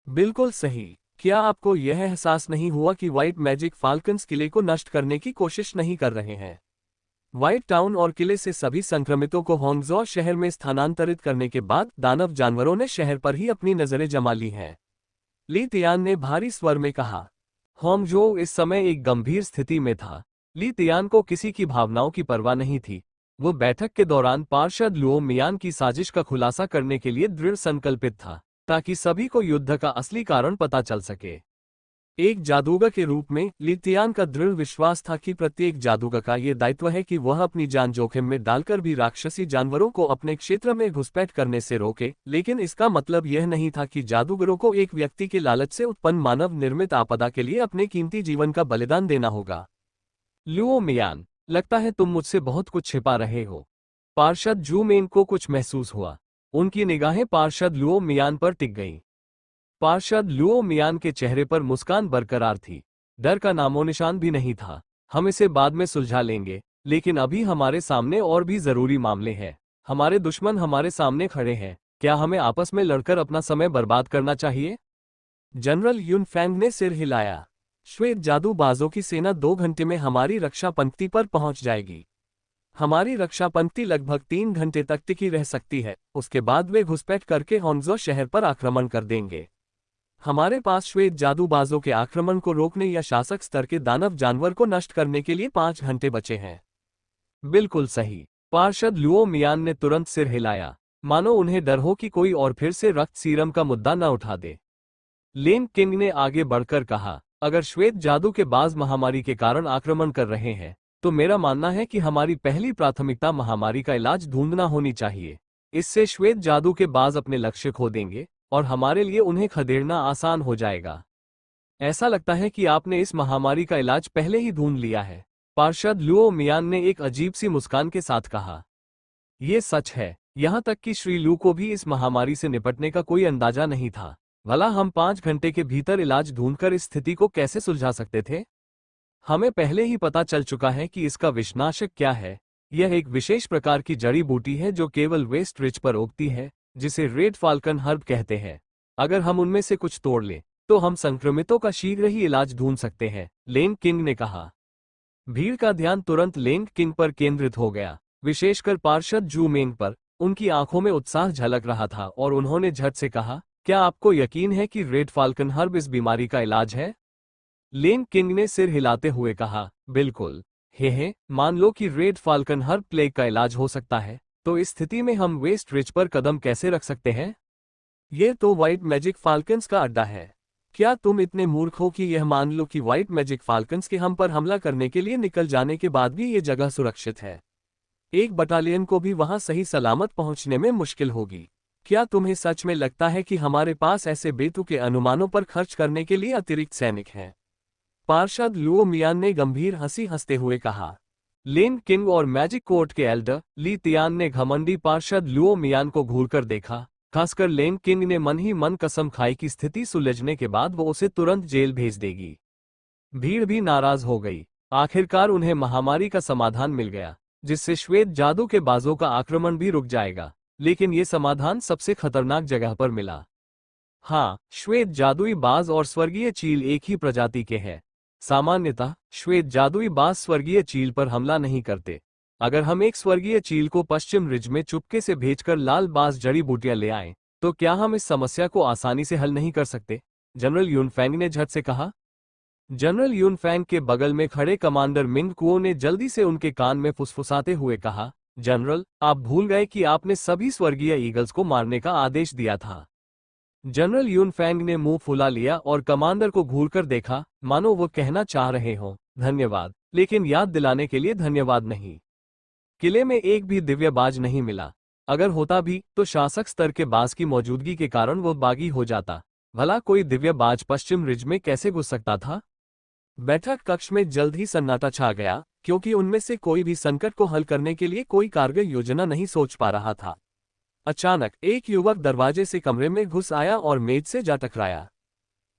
बिल्कुल सही। क्या आपको यह एहसास नहीं हुआ कि व्हाइट मैजिक फाल्कन्स किले को नष्ट करने की कोशिश नहीं कर रहे हैं? व्हाइट टाउन और किले से सभी संक्रमितों को होंगजो शहर में स्थानांतरित करने के बाद दानव जानवरों ने शहर पर ही अपनी नजरें जमा ली हैं। ली तियान ने भारी स्वर में कहा। होंगजो इस समय एक गंभीर स्थिति में था। ली तियान को किसी की भावनाओं की परवाह नहीं थी। वो बैठक के दौरान पार्षद लुओ मियान की साजिश का खुलासा करने के लिए दृढ़ संकल्पित था, ताकि सभी को युद्ध का असली कारण पता चल सके। एक जादूगर के रूप में ली तियान का दृढ़ विश्वास था कि प्रत्येक जादूगर का ये दायित्व है कि वह अपनी जान जोखिम में डालकर भी राक्षसी जानवरों को अपने क्षेत्र में घुसपैठ करने से रोके, लेकिन इसका मतलब यह नहीं था कि जादूगरों को एक व्यक्ति के लालच से उत्पन्न मानव निर्मित आपदा के लिए अपने कीमती जीवन का बलिदान देना होगा। लुओ मियान, लगता है तुम मुझसे बहुत कुछ छिपा रहे हो। पार्षद जू मेंग को कुछ महसूस हुआ। उनकी निगाहें पार्षद लुओ मियान पर टिक गईं। पार्षद लुओ मियान के चेहरे पर मुस्कान बरकरार थी, डर का नामोनिशान भी नहीं था। हम इसे बाद में सुलझा लेंगे, लेकिन अभी हमारे सामने और भी जरूरी मामले हैं। हमारे दुश्मन हमारे सामने खड़े हैं। क्या हमें आपस में लड़कर अपना समय बर्बाद करना चाहिए? जनरल युनफेंग ने सिर हिलाया। श्वेत जादूबाजों की सेना 2 घंटे में हमारी रक्षा पंक्ति पर पहुंच जाएगी। हमारी रक्षा पंक्ति लगभग 3 घंटे तक टिकी रह सकती है, उसके बाद वे घुसपैठ करके होंगजो शहर पर आक्रमण कर देंगे। हमारे पास श्वेत जादूबाजों के आक्रमण को रोकने या शासक स्तर के दानव जानवर को नष्ट करने के लिए 5 घंटे बचे हैं। बिल्कुल सही। पार्षद लुओ मियान ने तुरंत सिर हिलाया, मानो उन्हें डर हो कि कोई और फिर से रक्त सीरम का मुद्दा न उठा दे। लेन किंग ने आगे बढ़कर कहा, अगर श्वेत जादू के बाज महामारी के कारण आक्रमण कर रहे हैं, तो मेरा मानना है कि हमारी पहली प्राथमिकता महामारी का इलाज ढूंढना होनी चाहिए। इससे श्वेत जादू के बाज अपने लक्ष्य खो देंगे और हमारे लिए उन्हें खदेड़ना आसान हो जाएगा। ऐसा लगता है कि आपने इस महामारी का इलाज पहले ही ढूंढ लिया है, पार्षद लुओ मियान ने एक अजीब सी मुस्कान के साथ कहा। ये सच है, यहाँ तक कि श्री लू को भी इस महामारी से निपटने का कोई अंदाजा नहीं था। भला हम 5 घंटे के भीतर इलाज ढूंढकर इस स्थिति को कैसे सुलझा सकते थे? हमें पहले ही पता चल चुका है कि इसका विषनाशक क्या है। यह एक विशेष प्रकार की जड़ी बूटी है जो केवल वेस्ट रिज पर उगती है, जिसे रेड फाल्कन हर्ब कहते हैं। अगर हम उनमें से कुछ तोड़ लें तो हम संक्रमितों का शीघ्र ही इलाज ढूंढ सकते हैं, लेन किंग ने कहा। भीड़ का ध्यान तुरंत लेंग किंग पर केंद्रित हो गया, विशेषकर पार्षद जू मेंग पर। उनकी आंखों में उत्साह झलक रहा था और उन्होंने झट से कहा, क्या आपको यकीन है कि रेड फाल्कन हर्ब इस बीमारी का इलाज है? लेंग किंग ने सिर हिलाते हुए कहा, बिल्कुल। हे, मान लो कि रेड फाल्कन हर्ब प्लेग का इलाज हो सकता है, तो इस स्थिति में हम वेस्ट रिज पर कदम कैसे रख सकते हैं? ये तो व्हाइट मैजिक फाल्कन्स का अड्डा है। क्या तुम इतने मूर्ख हो कि यह मान लो कि व्हाइट मैजिक फाल्कन्स के हम पर हमला करने के लिए निकल जाने के बाद भी ये जगह सुरक्षित है? एक बटालियन को भी वहां सही सलामत पहुंचने में मुश्किल होगी। क्या तुम्हें सच में लगता है कि हमारे पास ऐसे बेतुके अनुमानों पर खर्च करने के लिए अतिरिक्त सैनिक हैं? पार्षद लुओ मियान ने गंभीर हंसी हंसते हुए कहा। लेन किंग और मैजिक कोर्ट के एल्डर ली तियान ने घमंडी पार्षद लुओ मियान को घूरकर देखा। खासकर लेन किंग ने मन ही मन कसम खाई कि स्थिति सुलझने के बाद वो उसे तुरंत जेल भेज देगी। भीड़ भी नाराज हो गई। आखिरकार उन्हें महामारी का समाधान मिल गया, जिससे श्वेत जादू के बाजों का आक्रमण भी रुक जाएगा। लेकिन ये समाधान सबसे खतरनाक जगह पर मिला। हाँ, श्वेत जादुई बाज और स्वर्गीय चील एक ही प्रजाति के हैं। सामान्यतः श्वेत जादुई बाज स्वर्गीय चील पर हमला नहीं करते। अगर हम एक स्वर्गीय चील को पश्चिम रिज में चुपके से भेजकर लाल बाज जड़ी बूटियां ले आएं, तो क्या हम इस समस्या को आसानी से हल नहीं कर सकते? जनरल यूनफैंग ने झट से कहा। जनरल यूनफैंग के बगल में खड़े कमांडर मिंग कुओ ने जल्दी से उनके कान में फुसफुसाते हुए कहा, जनरल, आप भूल गए कि आपने सभी स्वर्गीय ईगल्स को मारने का आदेश दिया था। जनरल यूनफैंग ने मुंह फुला लिया और कमांडर को घूरकर देखा, मानो वो कहना चाह रहे हों, धन्यवाद, लेकिन याद दिलाने के लिए धन्यवाद नहीं। किले में एक भी दिव्य बाज नहीं मिला। अगर होता भी तो शासक स्तर के बाज की मौजूदगी के कारण वो बागी हो जाता। भला कोई दिव्य बाज पश्चिम रिज में कैसे घुस सकता था? बैठक कक्ष में जल्द ही सन्नाटा छा गया, क्योंकि उनमें से कोई भी संकट को हल करने के लिए कोई कारगर योजना नहीं सोच पा रहा था। अचानक एक युवक दरवाजे से कमरे में घुस आया और मेज से जा टकराया।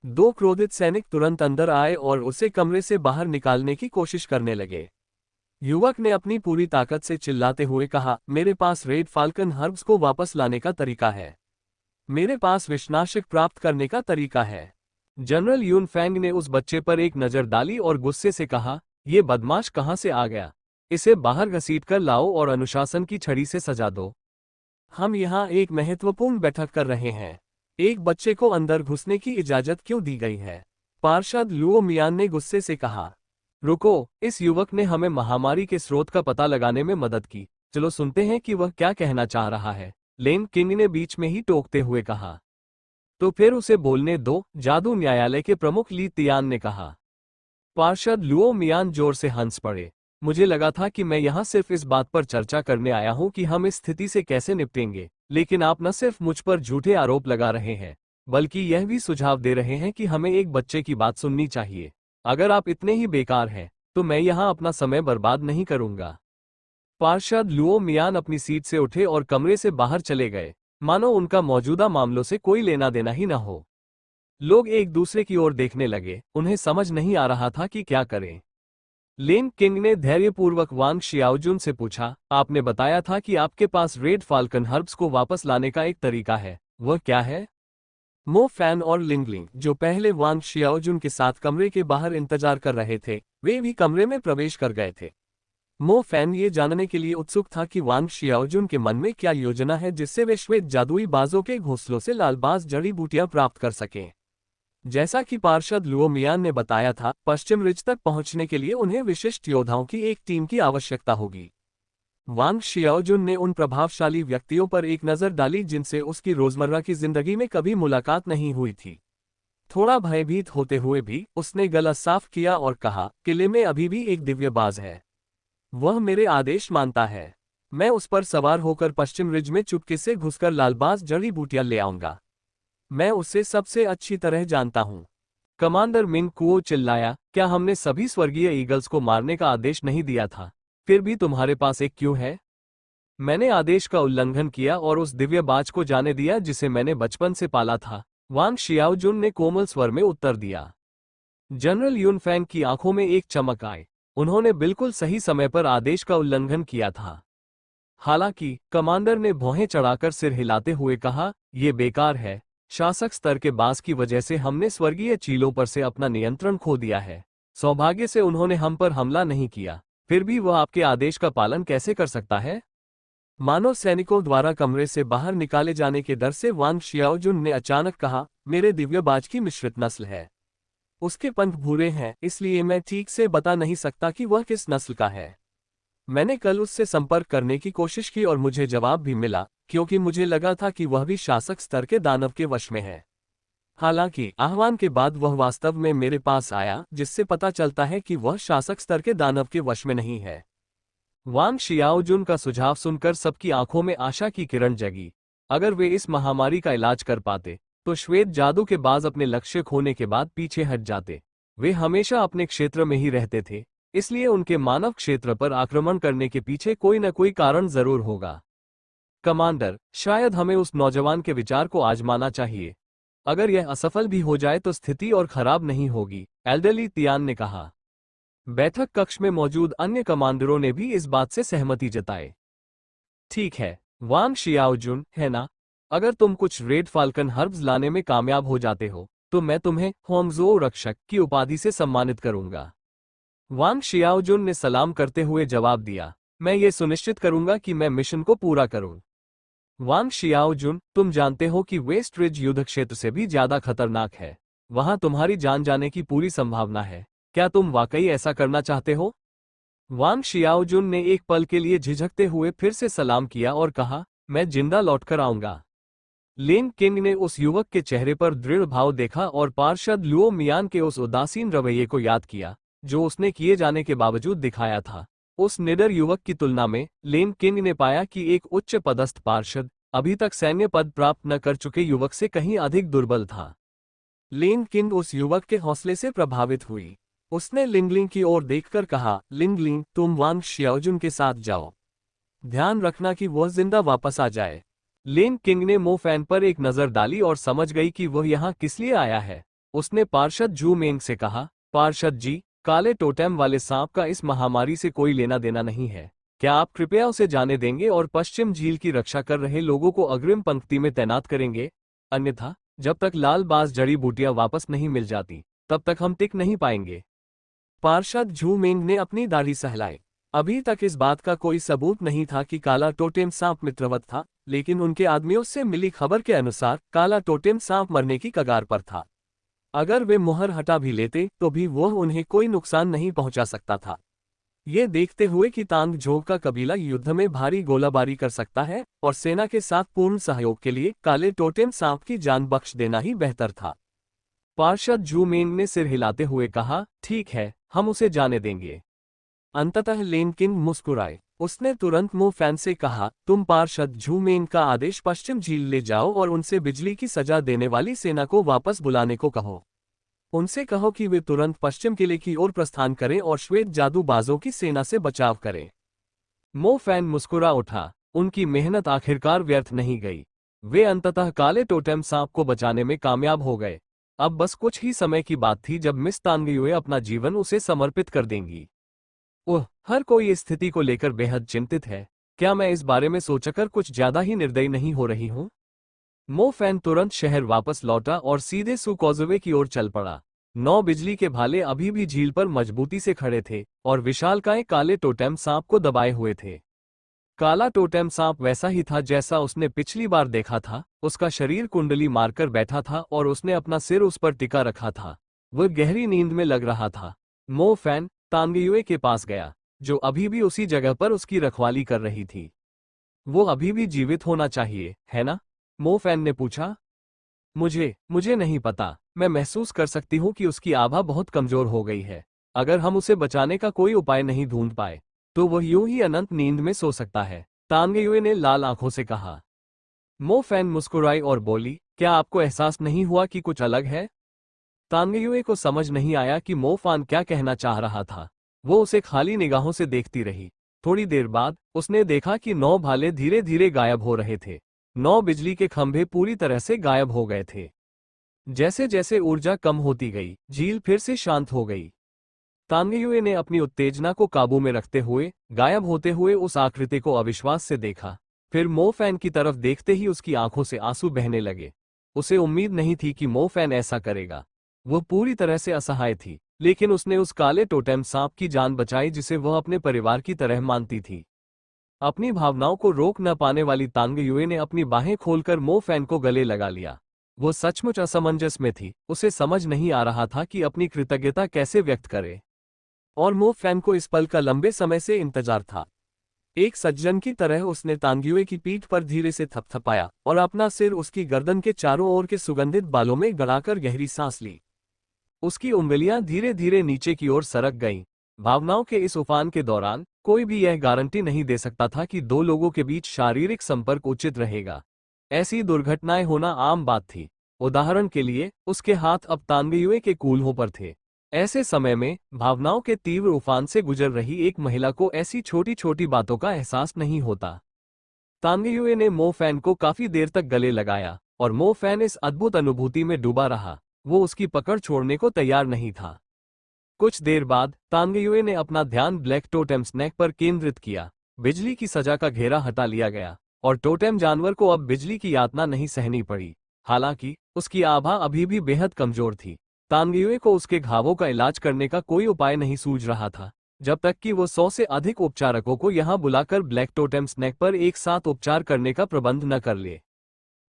2 क्रोधित सैनिक तुरंत अंदर आए और उसे कमरे से बाहर निकालने की कोशिश करने लगे। युवक ने अपनी पूरी ताकत से चिल्लाते हुए कहा, मेरे पास रेड फाल्कन हर्ब्स को वापस लाने का तरीका है। मेरे पास विषनाशक प्राप्त करने का तरीका है। जनरल यूनफैंग ने उस बच्चे पर एक नजर डाली और गुस्से से कहा, ये बदमाश कहाँ से आ गया? इसे बाहर घसीट कर लाओ और अनुशासन की छड़ी से सजा दो। हम यहाँ एक महत्वपूर्ण बैठक कर रहे हैं। एक बच्चे को अंदर घुसने की इजाजत क्यों दी गई है? पार्षद लुओ मियान ने गुस्से से कहा। रुको, इस युवक ने हमें महामारी के स्रोत का पता लगाने में मदद की। चलो सुनते हैं कि वह क्या कहना चाह रहा है, लेन किंग ने बीच में ही टोकते हुए कहा। तो फिर उसे बोलने दो, जादू न्यायालय के प्रमुख ली तियान ने कहा। पार्षद लुओ मियान जोर से हंस पड़े। मुझे लगा था कि मैं यहाँ सिर्फ इस बात पर चर्चा करने आया हूँ कि हम इस स्थिति से कैसे निपटेंगे, लेकिन आप न सिर्फ मुझ पर झूठे आरोप लगा रहे हैं, बल्कि यह भी सुझाव दे रहे हैं कि हमें एक बच्चे की बात सुननी चाहिए। अगर आप इतने ही बेकार हैं, तो मैं यहाँ अपना समय बर्बाद नहीं करूंगा। पार्षद लुओ मियान अपनी सीट से उठे और कमरे से बाहर चले गए, मानो उनका मौजूदा मामलों से कोई लेना देना ही न हो। लोग एक दूसरे की ओर देखने लगे, उन्हें समझ नहीं आ रहा था कि क्या करें। लेन किंग ने धैर्यपूर्वक वांग शियाओजुन से पूछा, आपने बताया था कि आपके पास रेड फाल्कन हर्ब्स को वापस लाने का एक तरीका है, वह क्या है? मो फैन और लिंगलिंग, जो पहले वांग शियाओजुन के साथ कमरे के बाहर इंतजार कर रहे थे, वे भी कमरे में प्रवेश कर गए थे। मो फैन ये जानने के लिए उत्सुक था कि वांग शियाओजुन के मन में क्या योजना है जिससे वे श्वेत जादुई बाजों के घोंसलों से लालबाज जड़ी बूटियां प्राप्त कर सकें। जैसा कि पार्षद लुओ मियान ने बताया था, पश्चिम रिज तक पहुंचने के लिए उन्हें विशिष्ट योद्धाओं की एक टीम की आवश्यकता होगी। वांग शियाओजुन ने उन प्रभावशाली व्यक्तियों पर एक नज़र डाली जिनसे उसकी रोजमर्रा की जिंदगी में कभी मुलाकात नहीं हुई थी। थोड़ा भयभीत होते हुए भी उसने गला साफ किया और कहा, किले में अभी भी एक दिव्यबाज है। वह मेरे आदेश मानता है। मैं उस पर सवार होकर पश्चिम रिज में चुपके से घुसकर लालबाज जड़ी बूटियां ले आऊंगा। मैं उसे सबसे अच्छी तरह जानता हूं। कमांडर मिंग कुओ चिल्लाया, क्या हमने सभी स्वर्गीय ईगल्स को मारने का आदेश नहीं दिया था? फिर भी तुम्हारे पास एक क्यों है? मैंने आदेश का उल्लंघन किया और उस दिव्य बाज को जाने दिया जिसे मैंने बचपन से पाला था, वांग शियाओजुन ने कोमल स्वर में उत्तर दिया। जनरल यूनफैंग की आंखों में एक चमक आई। उन्होंने बिल्कुल सही समय पर आदेश का उल्लंघन किया था। हालांकि कमांडर ने भौहें चढ़ाकर सिर हिलाते हुए कहा, यह बेकार है। शासक स्तर के बास की वजह से हमने स्वर्गीय चीलों पर से अपना नियंत्रण खो दिया है। सौभाग्य से उन्होंने हम पर हमला नहीं किया, फिर भी वह आपके आदेश का पालन कैसे कर सकता है? मानव सैनिकों द्वारा कमरे से बाहर निकाले जाने के डर से वांग शियाओजुन ने अचानक कहा, मेरे दिव्यबाज की मिश्रित नस्ल है। उसके पंख भूरे हैं, इसलिए मैं ठीक से बता नहीं सकता कि वह किस नस्ल का है। मैंने कल उससे संपर्क करने की कोशिश की और मुझे जवाब भी मिला, क्योंकि मुझे लगा था कि वह भी शासक स्तर के दानव के वश में है। हालांकि आह्वान के बाद वह वास्तव में मेरे पास आया, जिससे पता चलता है कि वह शासक स्तर के दानव के वश में नहीं है। वांग शियाओजुन का सुझाव सुनकर सबकी आंखों में आशा की किरण जगी। अगर वे इस महामारी का इलाज कर पाते तो श्वेत जादू के बाज अपने लक्ष्य खोने के बाद पीछे हट जाते। वे हमेशा अपने क्षेत्र में ही रहते थे, इसलिए उनके मानव क्षेत्र पर आक्रमण करने के पीछे कोई न कोई कारण जरूर होगा। कमांडर, शायद हमें उस नौजवान के विचार को आजमाना चाहिए। अगर यह असफल भी हो जाए तो स्थिति और खराब नहीं होगी, एल्डरली तियान ने कहा। बैठक कक्ष में मौजूद अन्य कमांडरों ने भी इस बात से सहमति जताई। ठीक है वांग शियाओजुन, है ना? अगर तुम कुछ रेड फाल्कन हर्ब्स लाने में कामयाब हो जाते हो तो मैं तुम्हें होंगजो रक्षक की उपाधि से सम्मानित करूंगा। वांग शियाओजुन ने सलाम करते हुए जवाब दिया, मैं ये सुनिश्चित करूंगा कि मैं मिशन को पूरा करूं। वांग शियाओजुन, तुम जानते हो कि वेस्ट रिज युद्ध क्षेत्र से भी ज्यादा खतरनाक है। वहां तुम्हारी जान जाने की पूरी संभावना है। क्या तुम वाकई ऐसा करना चाहते हो? वांग शियाओजुन ने एक पल के लिए झिझकते हुए फिर से सलाम किया और कहा, मैं जिंदा लौटकर आऊंगा। लेन किंग ने उस युवक के चेहरे पर दृढ़ भाव देखा और पार्षद लुओ मियान के उस उदासीन रवैये को याद किया जो उसने किए जाने के बावजूद दिखाया था। उस निडर युवक की तुलना में लेन किंग ने पाया कि एक उच्च पदस्थ पार्षद अभी तक सैन्य पद प्राप्त न कर चुके युवक से कहीं अधिक दुर्बल था। लेन किंग उस युवक के हौसले से प्रभावित हुई। उसने लिंगलिंग की ओर देखकर कहा, लिंगलिंग, तुम वांग शियाओजुन के साथ जाओ। ध्यान रखना कि वह जिंदा वापस आ जाए। लेन किंग ने मो फैन पर एक नजर डाली और समझ गई कि वह यहाँ किस लिए आया है। उसने पार्षद जू मेंग से कहा, पार्षद जी, काले टोटेम वाले सांप का इस महामारी से कोई लेना देना नहीं है। क्या आप कृपया उसे जाने देंगे और पश्चिम झील की रक्षा कर रहे लोगों को अग्रिम पंक्ति में तैनात करेंगे? अन्यथा जब तक लाल बाज जड़ी बूटियां वापस नहीं मिल जाती तब तक हम टिक नहीं पाएंगे। पार्षद झू मेंग ने अपनी दाढ़ी सहलाई। अभी तक इस बात का कोई सबूत नहीं था कि काला टोटेम सांप मित्रवत था, लेकिन उनके आदमियों से मिली खबर के अनुसार काला टोटेम सांप मरने की कगार पर था। अगर वे मुहर हटा भी लेते तो भी वह उन्हें कोई नुकसान नहीं पहुंचा सकता था। ये देखते हुए कि तांग झोग का कबीला युद्ध में भारी गोलाबारी कर सकता है और सेना के साथ पूर्ण सहयोग के लिए काले टोटेम सांप की जान बख्श देना ही बेहतर था। पार्षद जू मेंग ने सिर हिलाते हुए कहा, ठीक है, हम उसे जाने देंगे। अंततः लेन किंग मुस्कुराए। उसने तुरंत मो फैन से कहा, तुम पार्षद झू मेंग का आदेश पश्चिम झील ले जाओ और उनसे बिजली की सजा देने वाली सेना को वापस बुलाने को कहो। उनसे कहो कि वे तुरंत पश्चिम किले की ओर प्रस्थान करें और श्वेत जादूबाजों की सेना से बचाव करें। मो फैन मुस्कुरा उठा। उनकी मेहनत आखिरकार व्यर्थ नहीं गई। वे अंततः काले टोटेम सांप को बचाने में कामयाब हो गए। अब बस कुछ ही समय की बात थी जब मिस तांगयुए अपना जीवन उसे समर्पित कर देंगी। ओह, हर कोई इस स्थिति को लेकर बेहद चिंतित है। क्या मैं इस बारे में सोचकर कुछ ज्यादा ही निर्दयी नहीं हो रही हूं? मो फैन तुरंत शहर वापस लौटा और सीधे सुकोजुवे की ओर चल पड़ा। 9 बिजली के भाले अभी भी झील पर मजबूती से खड़े थे और विशालकाय काले टोटेम सांप को दबाए हुए थे। काला टोटेम सांप वैसा ही था जैसा उसने पिछली बार देखा था। उसका शरीर कुंडली मारकर बैठा था और उसने अपना सिर उस पर टिका रखा था। वह गहरी नींद में लग रहा था। मो फैन तांगयुए के पास गया, जो अभी भी उसी जगह पर उसकी रखवाली कर रही थी। वो अभी भी जीवित होना चाहिए, है ना? मो फैन ने पूछा। मुझे नहीं पता। मैं महसूस कर सकती हूँ कि उसकी आभा बहुत कमजोर हो गई है। अगर हम उसे बचाने का कोई उपाय नहीं ढूंढ पाए तो वह यूं ही अनंत नींद में सो सकता है, तांगयुए ने लाल आंखों से कहा। मो फैन मुस्कुराई और बोली, क्या आपको एहसास नहीं हुआ कि कुछ अलग है? तांगयुए को समझ नहीं आया कि मो फान क्या कहना चाह रहा था। वो उसे खाली निगाहों से देखती रही। थोड़ी देर बाद उसने देखा कि 9 भाले धीरे धीरे गायब हो रहे थे। 9 बिजली के खंभे पूरी तरह से गायब हो गए थे। जैसे जैसे ऊर्जा कम होती गई, झील फिर से शांत हो गई। तांगयुए ने अपनी उत्तेजना को काबू में रखते हुए गायब होते हुए उस आकृति को अविश्वास से देखा। फिर मो फैन की तरफ देखते ही उसकी आंखों से आंसू बहने लगे। उसे उम्मीद नहीं थी कि मो फैन ऐसा करेगा। वह पूरी तरह से असहाय थी, लेकिन उसने उस काले टोटेम सांप की जान बचाई जिसे वह अपने परिवार की तरह मानती थी। अपनी भावनाओं को रोक न पाने वाली तांगयुए ने अपनी बाहें खोलकर मो फैन को गले लगा लिया। वो सचमुच असमंजस में थी, उसे समझ नहीं आ रहा था कि अपनी कृतज्ञता कैसे व्यक्त करे। और मो फैन को इस पल का लंबे समय से इंतजार था। एक सज्जन की तरह उसने तांगयुए की पीठ पर धीरे से थपथपाया और अपना सिर उसकी गर्दन के चारों ओर के सुगंधित बालों में गड़ाकर गहरी सांस ली। उसकी उंगलियां धीरे धीरे नीचे की ओर सरक गईं। भावनाओं के इस उफान के दौरान कोई भी यह गारंटी नहीं दे सकता था कि दो लोगों के बीच शारीरिक संपर्क उचित रहेगा। ऐसी दुर्घटनाएं होना आम बात थी। उदाहरण के लिए उसके हाथ अब तांगयुए के कूल्हों पर थे। ऐसे समय में भावनाओं के तीव्र उफान से गुजर रही एक महिला को ऐसी छोटी छोटी बातों का एहसास नहीं होता। तांगयुए ने मो फैन को काफी देर तक गले लगाया और मो फैन इस अद्भुत अनुभूति में डूबा रहा। वो उसकी पकड़ छोड़ने को तैयार नहीं था। कुछ देर बाद तांगयुए ने अपना ध्यान ब्लैक टोटेम स्नेक पर केंद्रित किया। बिजली की सजा का घेरा हटा लिया गया और टोटेम जानवर को अब बिजली की यातना नहीं सहनी पड़ी। हालांकि उसकी आभा अभी भी बेहद कमजोर थी। तांगयुए को उसके घावों का इलाज करने का कोई उपाय नहीं सूझ रहा था, जब तक कि वो 100 से अधिक उपचारकों को यहां बुलाकर ब्लैक टोटेम स्नेक पर एक साथ उपचार करने का प्रबंध न कर ले।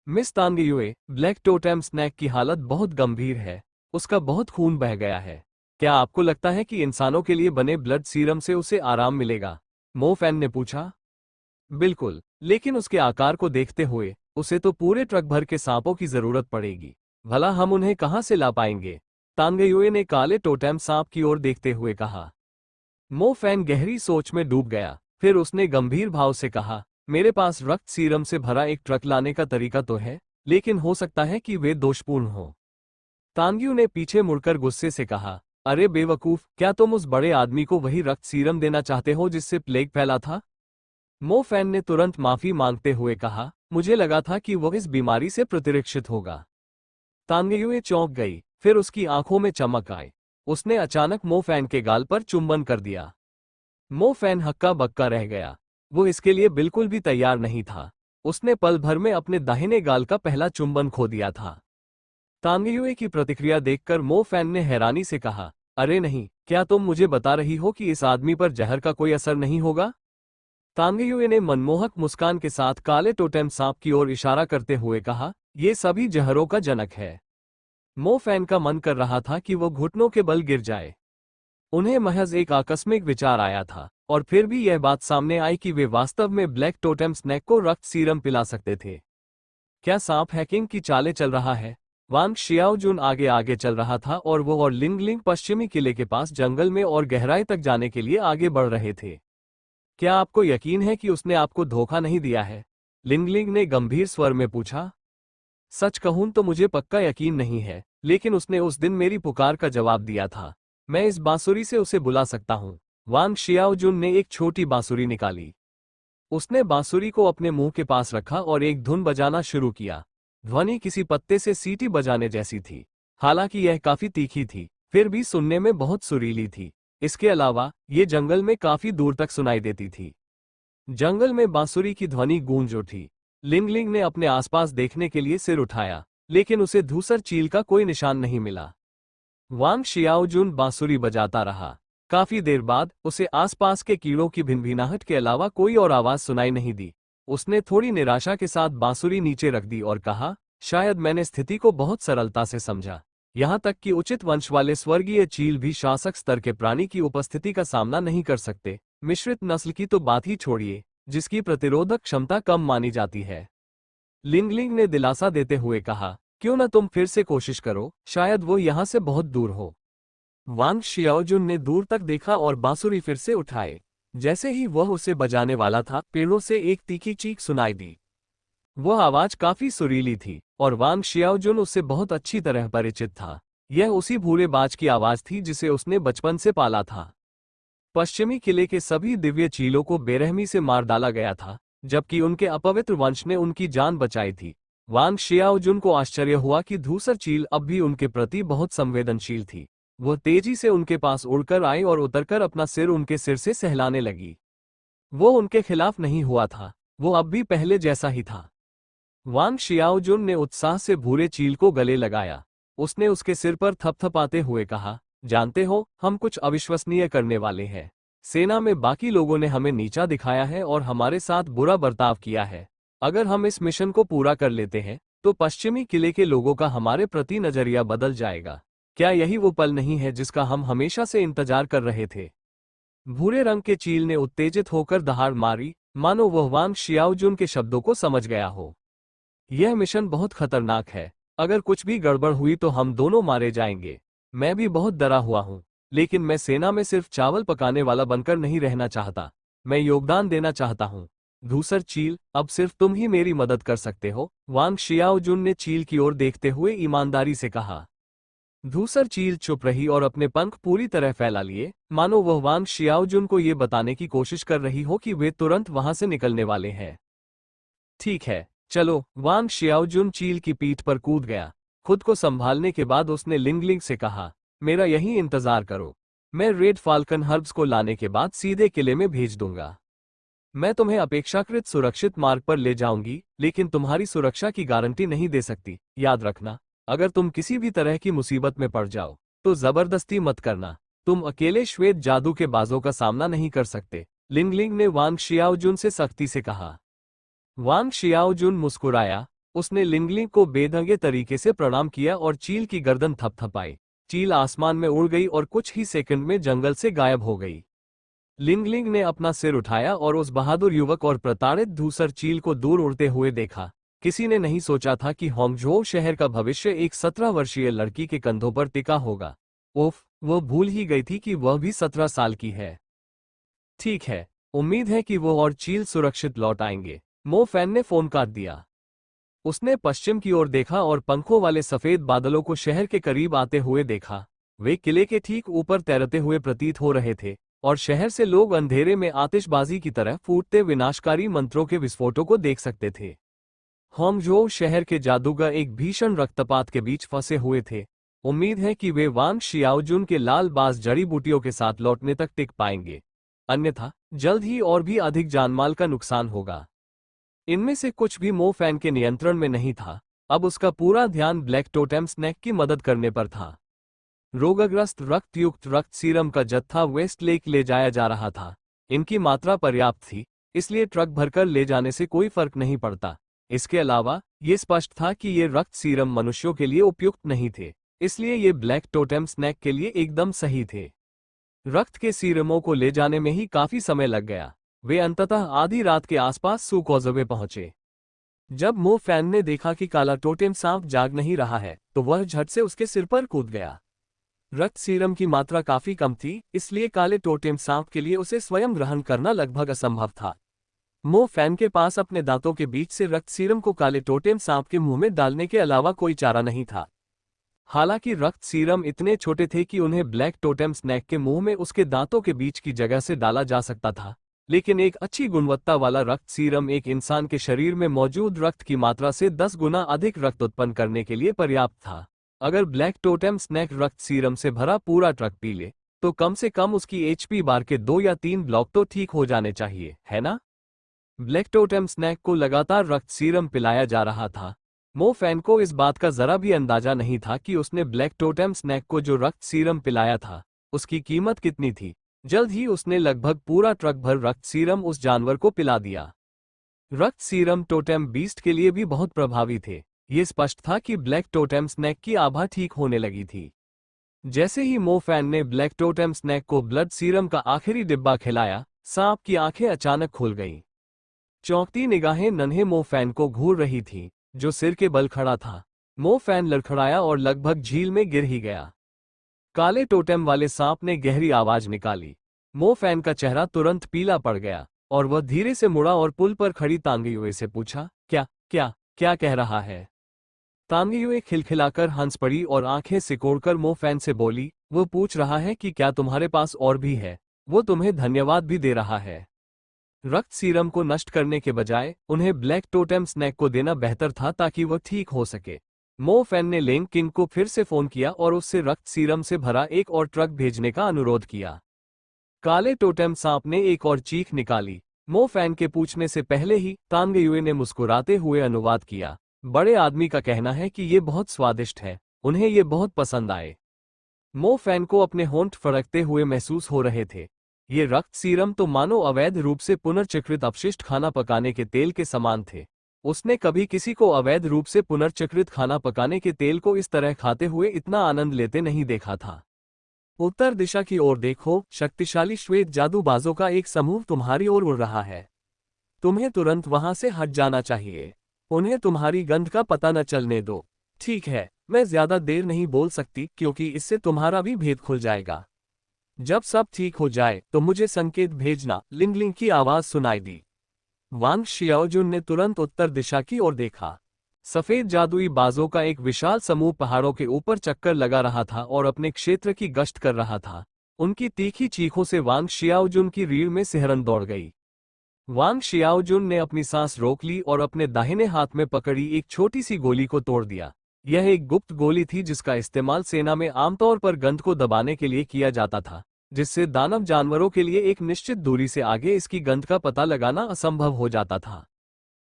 मिस तांगयुए, ब्लैक टोटेम स्नेक की हालत बहुत गंभीर है। उसका बहुत खून बह गया है। क्या आपको लगता है कि इंसानों के लिए बने ब्लड सीरम से उसे आराम मिलेगा? मो फैन ने पूछा। बिल्कुल, लेकिन उसके आकार को देखते हुए उसे तो पूरे ट्रक भर के सांपों की जरूरत पड़ेगी। भला हम उन्हें कहां से ला पाएंगे? तांगयुए ने काले टोटेम सांप की ओर देखते हुए कहा। मो फैन गहरी सोच में डूब गया। फिर उसने गंभीर भाव से कहा, मेरे पास रक्त सीरम से भरा एक ट्रक लाने का तरीका तो है, लेकिन हो सकता है कि वे दोषपूर्ण हो। तांगयू ने पीछे मुड़कर गुस्से से कहा, अरे बेवकूफ, क्या तुम उस बड़े आदमी को वही रक्त सीरम देना चाहते हो जिससे प्लेग फैला था? मो फैन ने तुरंत माफी मांगते हुए कहा, मुझे लगा था कि वह इस बीमारी से प्रतिरक्षित होगा। तांगयुए चौंक गई, फिर उसकी आंखों में चमक आई। उसने अचानक मो फैन के गाल पर चुंबन कर दिया। मो फैन हक्का बक्का रह गया। वो इसके लिए बिल्कुल भी तैयार नहीं था। उसने पल भर में अपने दाहिने गाल का पहला चुंबन खो दिया था। तांगयुए की प्रतिक्रिया देखकर मो फैन ने हैरानी से कहा, अरे नहीं, क्या तुम मुझे बता रही हो कि इस आदमी पर जहर का कोई असर नहीं होगा? तांगयुए ने मनमोहक मुस्कान के साथ काले टोटेम सांप की ओर इशारा करते हुए कहा, ये सभी जहरों का जनक है। मो फैन का मन कर रहा था कि वो घुटनों के बल गिर जाए। उन्हें महज एक आकस्मिक विचार आया था, और फिर भी यह बात सामने आई कि वे वास्तव में ब्लैक टोटेम स्नेक को रक्त सीरम पिला सकते थे। क्या सांप हैकिंग की चालें चल रहा है? वांग शियाओजुन आगे आगे चल रहा था और वो और लिंगलिंग पश्चिमी किले के पास जंगल में और गहराई तक जाने के लिए आगे बढ़ रहे थे। क्या आपको यकीन है कि उसने आपको धोखा नहीं दिया है? लिंगलिंग ने गंभीर स्वर में पूछा। सच कहूं तो मुझे पक्का यकीन नहीं है, लेकिन उसने उस दिन मेरी पुकार का जवाब दिया था। मैं इस बांसुरी से उसे बुला सकता हूं। वांग शियाओजुन ने एक छोटी बांसुरी निकाली। उसने बांसुरी को अपने मुंह के पास रखा और एक धुन बजाना शुरू किया। ध्वनि किसी पत्ते से सीटी बजाने जैसी थी। हालांकि यह काफी तीखी थी, फिर भी सुनने में बहुत सुरीली थी। इसके अलावा ये जंगल में काफी दूर तक सुनाई देती थी। जंगल में बांसुरी की ध्वनि गूंज उठी। लिंगलिंग ने अपने आसपास देखने के लिए सिर उठाया, लेकिन उसे धूसर चील का कोई निशान नहीं मिला। वांग शियाओजुन बांसुरी बजाता रहा। काफी देर बाद उसे आसपास के कीड़ों की भिनभिनाहट के अलावा कोई और आवाज सुनाई नहीं दी। उसने थोड़ी निराशा के साथ बांसुरी नीचे रख दी और कहा, शायद मैंने स्थिति को बहुत सरलता से समझा। यहां तक कि उचित वंश वाले स्वर्गीय चील भी शासक स्तर के प्राणी की उपस्थिति का सामना नहीं कर सकते। मिश्रित नस्ल की तो बात ही छोड़िए, जिसकी प्रतिरोधक क्षमता कम मानी जाती है। लिंगलिंग ने दिलासा देते हुए कहा, क्यों न तुम फिर से कोशिश करो, शायद वो यहां से बहुत दूर हो। वांग शियाओजुन ने दूर तक देखा और बांसुरी फिर से उठाए। जैसे ही वह उसे बजाने वाला था, पेड़ों से एक तीखी चीख सुनाई दी। वह आवाज काफी सुरीली थी और वांग शियाओजुन उससे बहुत अच्छी तरह परिचित था। यह उसी भूरे बाज की आवाज थी जिसे उसने बचपन से पाला था। पश्चिमी किले के सभी दिव्य चीलों को बेरहमी से मार डाला गया था, जबकि उनके अपवित्र वंश ने उनकी जान बचाई थी। वांग शियाओजुन को आश्चर्य हुआ कि धूसर चील अब भी उनके प्रति बहुत संवेदनशील थी। वह तेजी से उनके पास उड़कर आई और उतरकर अपना सिर उनके सिर से सहलाने लगी। वो उनके खिलाफ नहीं हुआ था, वो अब भी पहले जैसा ही था। वांग शियाओजुन ने उत्साह से भूरे चील को गले लगाया। उसने उसके सिर पर थपथपाते हुए कहा, जानते हो, हम कुछ अविश्वसनीय करने वाले हैं। सेना में बाकी लोगों ने हमें नीचा दिखाया है और हमारे साथ बुरा बर्ताव किया है। अगर हम इस मिशन को पूरा कर लेते हैं तो पश्चिमी किले के लोगों का हमारे प्रति नजरिया बदल जाएगा। क्या यही वो पल नहीं है जिसका हम हमेशा से इंतजार कर रहे थे? भूरे रंग के चील ने उत्तेजित होकर दहाड़ मारी, मानो वह वांग शियाओजुन के शब्दों को समझ गया हो। यह मिशन बहुत खतरनाक है। अगर कुछ भी गड़बड़ हुई तो हम दोनों मारे जाएंगे। मैं भी बहुत डरा हुआ हूँ, लेकिन मैं सेना में सिर्फ चावल पकाने वाला बनकर नहीं रहना चाहता। मैं योगदान देना चाहता हूँ। धूसर चील, अब सिर्फ तुम ही मेरी मदद कर सकते हो, वांग शियाओजुन ने चील की ओर देखते हुए ईमानदारी से कहा। धूसर चील चुप रही और अपने पंख पूरी तरह फैला लिए, मानो वह वांग शियाओजुन को ये बताने की कोशिश कर रही हो कि वे तुरंत वहां से निकलने वाले हैं। ठीक है, चलो, वांग शियाओजुन चील की पीठ पर कूद गया। खुद को संभालने के बाद उसने लिंगलिंग से कहा, मेरा यही इंतजार करो। मैं रेड फाल्कन हर्ब्स को लाने के बाद सीधे किले में भेज दूंगा। मैं तुम्हें अपेक्षाकृत सुरक्षित मार्ग पर ले जाऊंगी, लेकिन तुम्हारी सुरक्षा की गारंटी नहीं दे सकती। याद रखना, अगर तुम किसी भी तरह की मुसीबत में पड़ जाओ तो जबरदस्ती मत करना। तुम अकेले श्वेत जादू के बाजों का सामना नहीं कर सकते, लिंगलिंग ने वांग शियाओजुन से सख्ती से कहा। वांग शियाओजुन मुस्कुराया। उसने लिंगलिंग को बेढंगे तरीके से प्रणाम किया और चील की गर्दन थपथपाई। चील आसमान में उड़ गई और कुछ ही सेकंड में जंगल से गायब हो गई। लिंगलिंग ने अपना सिर उठाया और उस बहादुर युवक और प्रताड़ित धूसर चील को दूर उड़ते हुए देखा। किसी ने नहीं सोचा था कि होंगझोउ शहर का भविष्य एक 17 वर्षीय लड़की के कंधों पर टिका होगा। उफ, वह भूल ही गई थी कि वह भी 17 साल की है। ठीक है, उम्मीद है कि वो और चील सुरक्षित लौट आएंगे। मो फैन ने फोन काट दिया। उसने पश्चिम की ओर देखा और पंखों वाले सफेद बादलों को शहर के करीब आते हुए देखा। वे किले के ठीक ऊपर तैरते हुए प्रतीत हो रहे थे और शहर से लोग अंधेरे में आतिशबाजी की तरह फूटते विनाशकारी मंत्रों के विस्फोटों को देख सकते थे। होंगझोउ शहर के जादूगर एक भीषण रक्तपात के बीच फंसे हुए थे। उम्मीद है कि वे वांग शियाओजुन के लाल बाज जड़ी बूटियों के साथ लौटने तक टिक पाएंगे, अन्यथा जल्द ही और भी अधिक जानमाल का नुकसान होगा। इनमें से कुछ भी मो फैन के नियंत्रण में नहीं था। अब उसका पूरा ध्यान ब्लैक टोटेम स्नैक की मदद करने पर था। रोगग्रस्त रक्तयुक्त रक्त सीरम का जत्था वेस्ट लेक ले जाया जा रहा था। इनकी मात्रा पर्याप्त थी, इसलिए ट्रक भरकर ले जाने से कोई फर्क नहीं पड़ता। इसके अलावा ये स्पष्ट था कि ये रक्त सीरम मनुष्यों के लिए उपयुक्त नहीं थे, इसलिए ये ब्लैक टोटेम स्नैक के लिए एकदम सही थे। रक्त के सीरमों को ले जाने में ही काफी समय लग गया। वे अंततः आधी रात के आसपास सुकौज़वे पहुंचे। जब मो फैन ने देखा कि काला टोटेम सांप जाग नहीं रहा है तो वह झट से उसके सिर पर कूद गया। रक्त सीरम की मात्रा काफी कम थी, इसलिए काले टोटेम सांप के लिए उसे स्वयं ग्रहण करना लगभग असंभव था। मो फैन के पास अपने दांतों के बीच से रक्त सीरम को काले टोटेम सांप के मुंह में डालने के अलावा कोई चारा नहीं था। हालांकि रक्त सीरम इतने छोटे थे कि उन्हें ब्लैक टोटेम स्नैक के मुंह में उसके दांतों के बीच की जगह से डाला जा सकता था, लेकिन एक अच्छी गुणवत्ता वाला रक्त सीरम एक इंसान के शरीर में मौजूद रक्त की मात्रा से 10 गुना अधिक रक्त उत्पन्न करने के लिए पर्याप्त था। अगर ब्लैक टोटेम स्नैक रक्त सीरम से भरा पूरा ट्रक पी ले तो कम से कम उसकी एचपी बार के 2 या 3 ब्लॉक तो ठीक हो जाने चाहिए, है ना? ब्लैक टोटेम स्नैक को लगातार रक्त सीरम पिलाया जा रहा था। मो फैन को इस बात का जरा भी अंदाजा नहीं था कि उसने ब्लैक टोटेम स्नैक को जो रक्त सीरम पिलाया था उसकी कीमत कितनी थी। जल्द ही उसने लगभग पूरा ट्रक भर रक्त सीरम उस जानवर को पिला दिया। रक्त सीरम टोटेम बीस्ट के लिए भी बहुत प्रभावी थे। ये स्पष्ट था कि ब्लैक टोटेम स्नैक की आभा ठीक होने लगी थी। जैसे ही मो फैन ने ब्लैक टोटेम स्नैक को ब्लड सीरम का आखिरी डिब्बा खिलाया, सांप की आंखें अचानक खुल गईं। चौंकती निगाहें नन्हे मो फैन को घूर रही थीं, जो सिर के बल खड़ा था। मो फैन लड़खड़ाया और लगभग झील में गिर ही गया। काले टोटेम वाले सांप ने गहरी आवाज निकाली। मो फैन का चेहरा तुरंत पीला पड़ गया और वह धीरे से मुड़ा और पुल पर खड़ी तांगी हुए से पूछा, क्या क्या क्या कह रहा है? तांग युए खिलखिलाकर हंस पड़ी और आंखें सिकोड़कर मो फैन से बोली, वो पूछ रहा है कि क्या तुम्हारे पास और भी है, वो तुम्हें धन्यवाद भी दे रहा है। रक्त सीरम को नष्ट करने के बजाय उन्हें ब्लैक टोटेम स्नैक को देना बेहतर था ताकि वह ठीक हो सके। मो फैन ने लेंग किंग को फिर से फोन किया और उससे रक्त सीरम से भरा एक और ट्रक भेजने का अनुरोध किया। काले टोटेम सांप ने एक और चीख निकाली। मो फैन के पूछने से पहले ही तांग युए ने मुस्कुराते हुए अनुवाद किया, बड़े आदमी का कहना है कि ये बहुत स्वादिष्ट है, उन्हें ये बहुत पसंद आए। मो फैन को अपने होंठ फड़कते हुए महसूस हो रहे थे। ये रक्त सीरम तो मानो अवैध रूप से पुनर्चक्रित अपशिष्ट खाना पकाने के तेल के समान थे। उसने कभी किसी को अवैध रूप से पुनर्चक्रित खाना पकाने के तेल को इस तरह खाते हुए इतना आनंद लेते नहीं देखा था। उत्तर दिशा की ओर देखो, शक्तिशाली श्वेत जादूबाजों का एक समूह तुम्हारी ओर उड़ रहा है। तुम्हें तुरंत वहां से हट जाना चाहिए। उन्हें तुम्हारी गंध का पता न चलने दो। ठीक है, मैं ज्यादा देर नहीं बोल सकती क्योंकि इससे तुम्हारा भी भेद खुल जाएगा। जब सब ठीक हो जाए तो मुझे संकेत भेजना। लिंगलिंग की आवाज सुनाई दी। वांग शियाओजुन ने तुरंत उत्तर दिशा की ओर देखा। सफेद जादुई बाजों का एक विशाल समूह पहाड़ों के ऊपर चक्कर लगा रहा था और अपने क्षेत्र की गश्त कर रहा था। उनकी तीखी चीखों से वांग शियाओजुन की रीढ़ में सिहरन दौड़ गई। वांग शियाओजुन ने अपनी सांस रोक ली और अपने दाहिने हाथ में पकड़ी एक छोटी सी गोली को तोड़ दिया। यह एक गुप्त गोली थी जिसका इस्तेमाल सेना में आमतौर पर गंध को दबाने के लिए किया जाता था, जिससे दानव जानवरों के लिए एक निश्चित दूरी से आगे इसकी गंध का पता लगाना असंभव हो जाता था।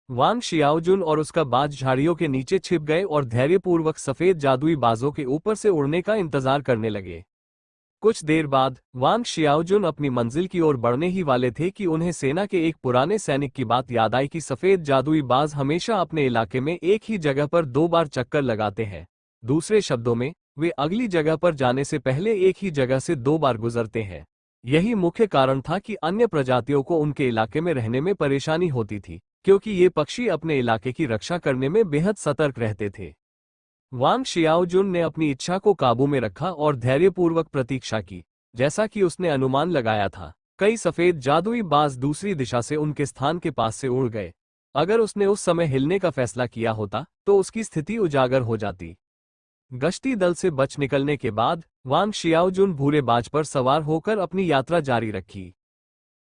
वांग शियाओजुन और उसका बाज झाड़ियों के नीचे छिप गए और धैर्यपूर्वक सफेद जादुई बाजों के ऊपर से उड़ने का इंतजार करने लगे। कुछ देर बाद वांग शियाओजुन अपनी मंजिल की ओर बढ़ने ही वाले थे कि उन्हें सेना के एक पुराने सैनिक की बात याद आई कि सफेद जादुई बाज हमेशा अपने इलाके में एक ही जगह पर 2 बार चक्कर लगाते हैं। दूसरे शब्दों में, वे अगली जगह पर जाने से पहले एक ही जगह से 2 बार गुजरते हैं। यही मुख्य कारण था कि अन्य प्रजातियों को उनके इलाके में रहने में परेशानी होती थी, क्योंकि ये पक्षी अपने इलाके की रक्षा करने में बेहद सतर्क रहते थे। वांग शियाओजुन ने अपनी इच्छा को काबू में रखा और धैर्यपूर्वक प्रतीक्षा की। जैसा कि उसने अनुमान लगाया था, कई सफेद जादुई बाज दूसरी दिशा से उनके स्थान के पास से उड़ गए। अगर उसने उस समय हिलने का फैसला किया होता तो उसकी स्थिति उजागर हो जाती। गश्ती दल से बच निकलने के बाद वांग शियाओजुन भूरे बाज पर सवार होकर अपनी यात्रा जारी रखी।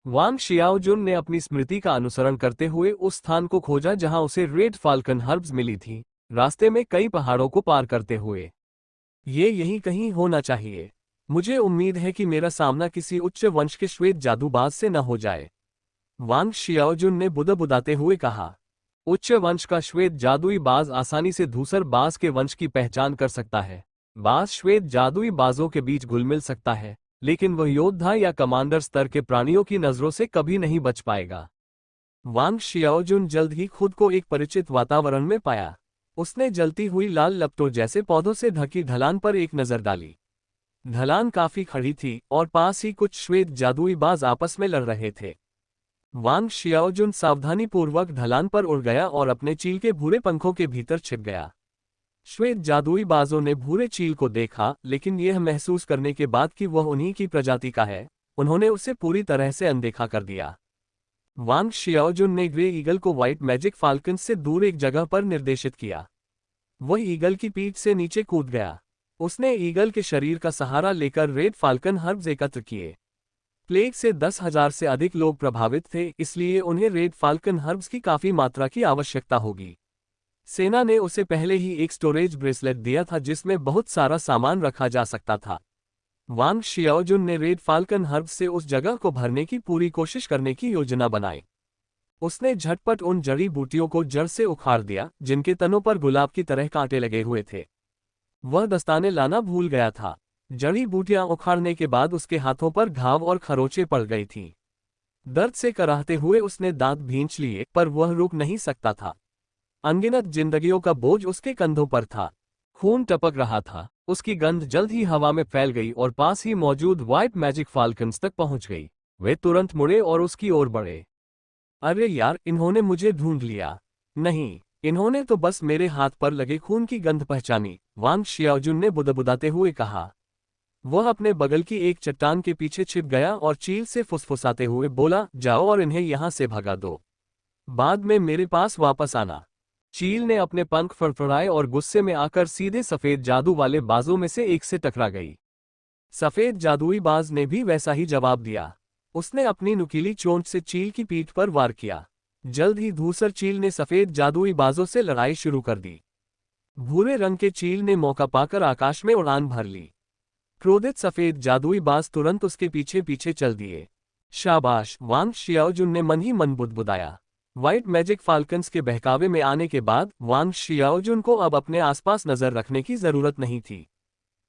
वांग शियाओजुन ने अपनी स्मृति का अनुसरण करते हुए उस स्थान को खोजा जहां उसे रेड फाल्कन हर्ब्स मिली थी, रास्ते में कई पहाड़ों को पार करते हुए। ये यहीं कहीं होना चाहिए। मुझे उम्मीद है कि मेरा सामना किसी उच्च वंश के श्वेत जादूबाज से न हो जाए, वांग शियाओजुन ने बुदबुदाते हुए कहा। उच्च वंश का श्वेत जादुई बाज आसानी से धूसर बाज के वंश की पहचान कर सकता है। बाज श्वेत जादुई बाजों के बीच घुल मिल सकता है, लेकिन वह योद्धा या कमांडर स्तर के प्राणियों की नजरों से कभी नहीं बच पाएगा। वांग शियाओजुन जल्द ही खुद को एक परिचित वातावरण में पाया। उसने जलती हुई लाल लपटों जैसे पौधों से ढकी ढलान पर एक नजर डाली। ढलान काफी खड़ी थी और पास ही कुछ श्वेत जादुई बाज आपस में लड़ रहे थे। वांग शियाओजुन सावधानीपूर्वक ढलान पर उड़ गया और अपने चील के भूरे पंखों के भीतर छिप गया। श्वेत जादुई बाजों ने भूरे चील को देखा, लेकिन यह महसूस करने के बाद कि वह उन्हीं की प्रजाति का है, उन्होंने उसे पूरी तरह से अनदेखा कर दिया। वांग शियाओजुन ने ग्रे ईगल को व्हाइट मैजिक फाल्कन से दूर एक जगह पर निर्देशित किया। वह ईगल की पीठ से नीचे कूद गया। उसने ईगल के शरीर का सहारा लेकर रेड फाल्कन हर्ब्स एकत्र किए। प्लेग से 10,000 से अधिक लोग प्रभावित थे, इसलिए उन्हें रेड फाल्कन हर्ब्स की काफी मात्रा की आवश्यकता होगी। सेना ने उसे पहले ही एक स्टोरेज ब्रेसलेट दिया था जिसमें बहुत सारा सामान रखा जा सकता था। वांग शियाओजुन ने रेड फाल्कन हर्ब्स से उस जगह को भरने की पूरी कोशिश करने की योजना बनाई। उसने झटपट उन जड़ी बूटियों को जड़ से उखाड़ दिया जिनके तनों पर गुलाब की तरह कांटे लगे हुए थे। वह दस्ताने लाना भूल गया था। जड़ी बूटियां उखाड़ने के बाद उसके हाथों पर घाव और खरोंचें पड़ गई थीं। दर्द से कराहते हुए उसने दांत भींच लिए, पर वह रुक नहीं सकता था। अनगिनत जिंदगियों का बोझ उसके कंधों पर था। खून टपक रहा था। उसकी गंध जल्द ही हवा में फैल गई और पास ही मौजूद व्हाइट मैजिक फाल्कन्स तक पहुंच गई। वे तुरंत मुड़े और उसकी ओर बढ़े। अरे यार, इन्होंने मुझे ढूंढ लिया। नहीं, इन्होंने तो बस मेरे हाथ पर लगे खून की गंध पहचानी, वांग शियाओजुन ने बुदबुदाते हुए कहा। वह अपने बगल की एक चट्टान के पीछे छिप गया और चील से फुसफुसाते हुए बोला, जाओ और इन्हें यहां से भगा दो। बाद में मेरे पास वापस आना। चील ने अपने पंख फड़फड़ाए और गुस्से में आकर सीधे सफेद जादू वाले बाजों में से एक से टकरा गई। सफेद जादुई बाज ने भी वैसा ही जवाब दिया। उसने अपनी नुकीली चोंच से चील की पीठ पर वार किया। जल्द ही धूसर चील ने सफेद जादुई बाजों से लड़ाई शुरू कर दी। भूरे रंग के चील ने मौका पाकर आकाश में उड़ान भर ली। क्रोधित सफेद जादुई बाज तुरंत उसके पीछे पीछे चल दिए। शाबाश, वांग शियाओजुन ने मन ही मन बुदबुदाया। व्हाइट मैजिक फाल्कन्स के बहकावे में आने के बाद वांग शियाओजुन को अब अपने आसपास नजर रखने की जरूरत नहीं थी।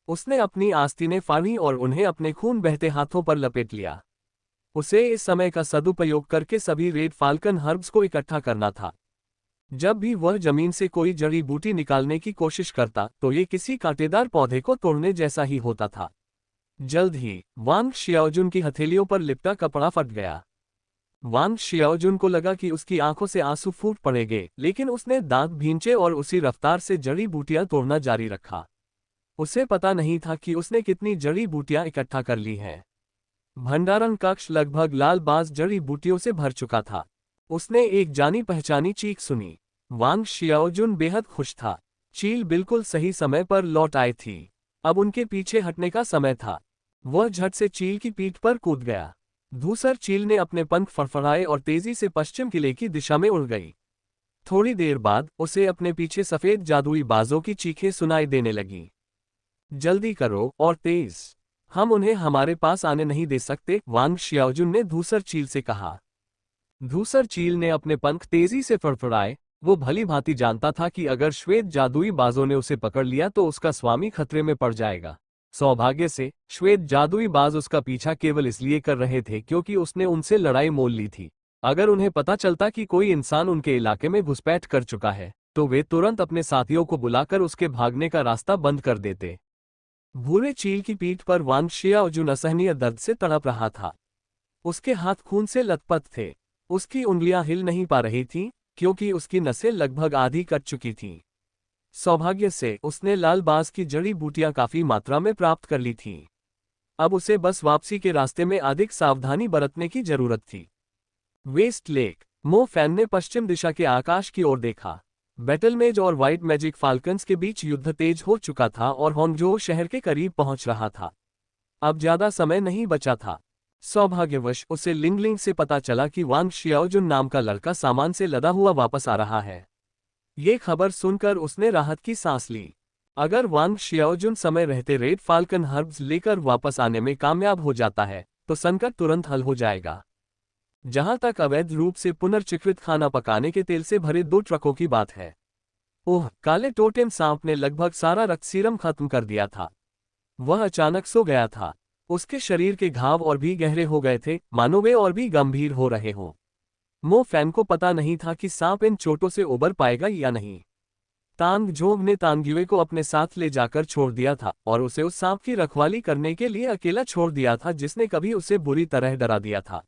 उसने अपनी आस्तीनें फाड़ी और उन्हें अपने खून बहते हाथों पर लपेट लिया। उसे इस समय का सदुपयोग करके सभी रेड फाल्कन हर्ब्स को इकट्ठा करना था। जब भी वह जमीन से कोई जड़ी बूटी निकालने की कोशिश करता तो ये किसी कांटेदार पौधे को तोड़ने जैसा ही होता था। जल्द ही वांग शियाओजुन की हथेलियों पर लिपटा कपड़ा फट गया। वांग शियाओजुन को लगा कि उसकी आंखों से आंसू फूट पड़ेंगे, लेकिन उसने दांत भींचे और उसी रफ्तार से जड़ी बूटियां तोड़ना जारी रखा। उसे पता नहीं था कि उसने कितनी जड़ी बूटियां इकट्ठा कर ली हैं। भंडारण कक्ष लगभग लाल बाज जड़ी बूटियों से भर चुका था। उसने एक जानी पहचानी चीख सुनी। वांग शियाओजुन बेहद खुश था। चील बिल्कुल सही समय पर लौट आई थी। अब उनके पीछे हटने का समय था। वह झट से चील की पीठ पर कूद गया। धूसर चील ने अपने पंख फड़फड़ाए और तेजी से पश्चिम किले की दिशा में उड़ गई। थोड़ी देर बाद उसे अपने पीछे सफेद जादुई बाजों की चीखें सुनाई देने लगी। जल्दी करो और तेज, हम उन्हें हमारे पास आने नहीं दे सकते, वांग शियाओजुन ने धूसर चील से कहा। धूसर चील ने अपने पंख तेजी से फड़फड़ाए। वो भली भांति जानता था कि अगर श्वेत जादुई बाजों ने उसे पकड़ लिया तो उसका स्वामी खतरे में पड़ जाएगा। सौभाग्य से श्वेत जादुई बाज उसका पीछा केवल इसलिए कर रहे थे क्योंकि उसने उनसे लड़ाई मोल ली थी। अगर उन्हें पता चलता कि कोई इंसान उनके इलाके में घुसपैठ कर चुका है तो वे तुरंत अपने साथियों को बुलाकर उसके भागने का रास्ता बंद कर देते। भूरे चील की पीठ पर वांग शियाओजुन असहनीय दर्द से तड़प रहा था। उसके हाथ खून से लथपथ थे। उसकी उंगलियां हिल नहीं पा रही थीं क्योंकि उसकी नसें लगभग आधी कट चुकी थीं। सौभाग्य से उसने लाल बाज की जड़ी बूटियां काफी मात्रा में प्राप्त कर ली थीं। अब उसे बस वापसी के रास्ते में अधिक सावधानी बरतने की जरूरत थी। West Lake. मो फैन ने पश्चिम दिशा के आकाश की ओर देखा। बैटलमेज और व्हाइट मैजिक फाल्कन्स के बीच युद्ध तेज हो चुका था और होंगजो शहर के करीब पहुंच रहा था। अब ज्यादा समय नहीं बचा था। सौभाग्यवश उसे लिंगलिंग से पता चला कि वांग शियाओजुन नाम का लड़का सामान से लदा हुआ वापस आ रहा है। ये खबर सुनकर उसने राहत की सांस ली। अगर वांग शियाओजुन समय रहते रेड फाल्कन हर्ब्स लेकर वापस आने में कामयाब हो जाता है तो संकट तुरंत हल हो जाएगा। जहां तक अवैध रूप से पुनर्चक्रित खाना पकाने के तेल से भरे 2 ट्रकों की बात है, ओह, काले टोटेम सांप ने लगभग सारा रक्त सीरम खत्म कर दिया था। वह अचानक सो गया था। उसके शरीर के घाव और भी गहरे हो गए थे, मानो वे और भी गंभीर हो रहे हों। मो फैन को पता नहीं था कि सांप इन चोटों से उबर पाएगा या नहीं। तांग जोंग ने तांग्युए को अपने साथ ले जाकर छोड़ दिया था और उसे उस सांप की रखवाली करने के लिए अकेला छोड़ दिया था जिसने कभी उसे बुरी तरह डरा दिया था।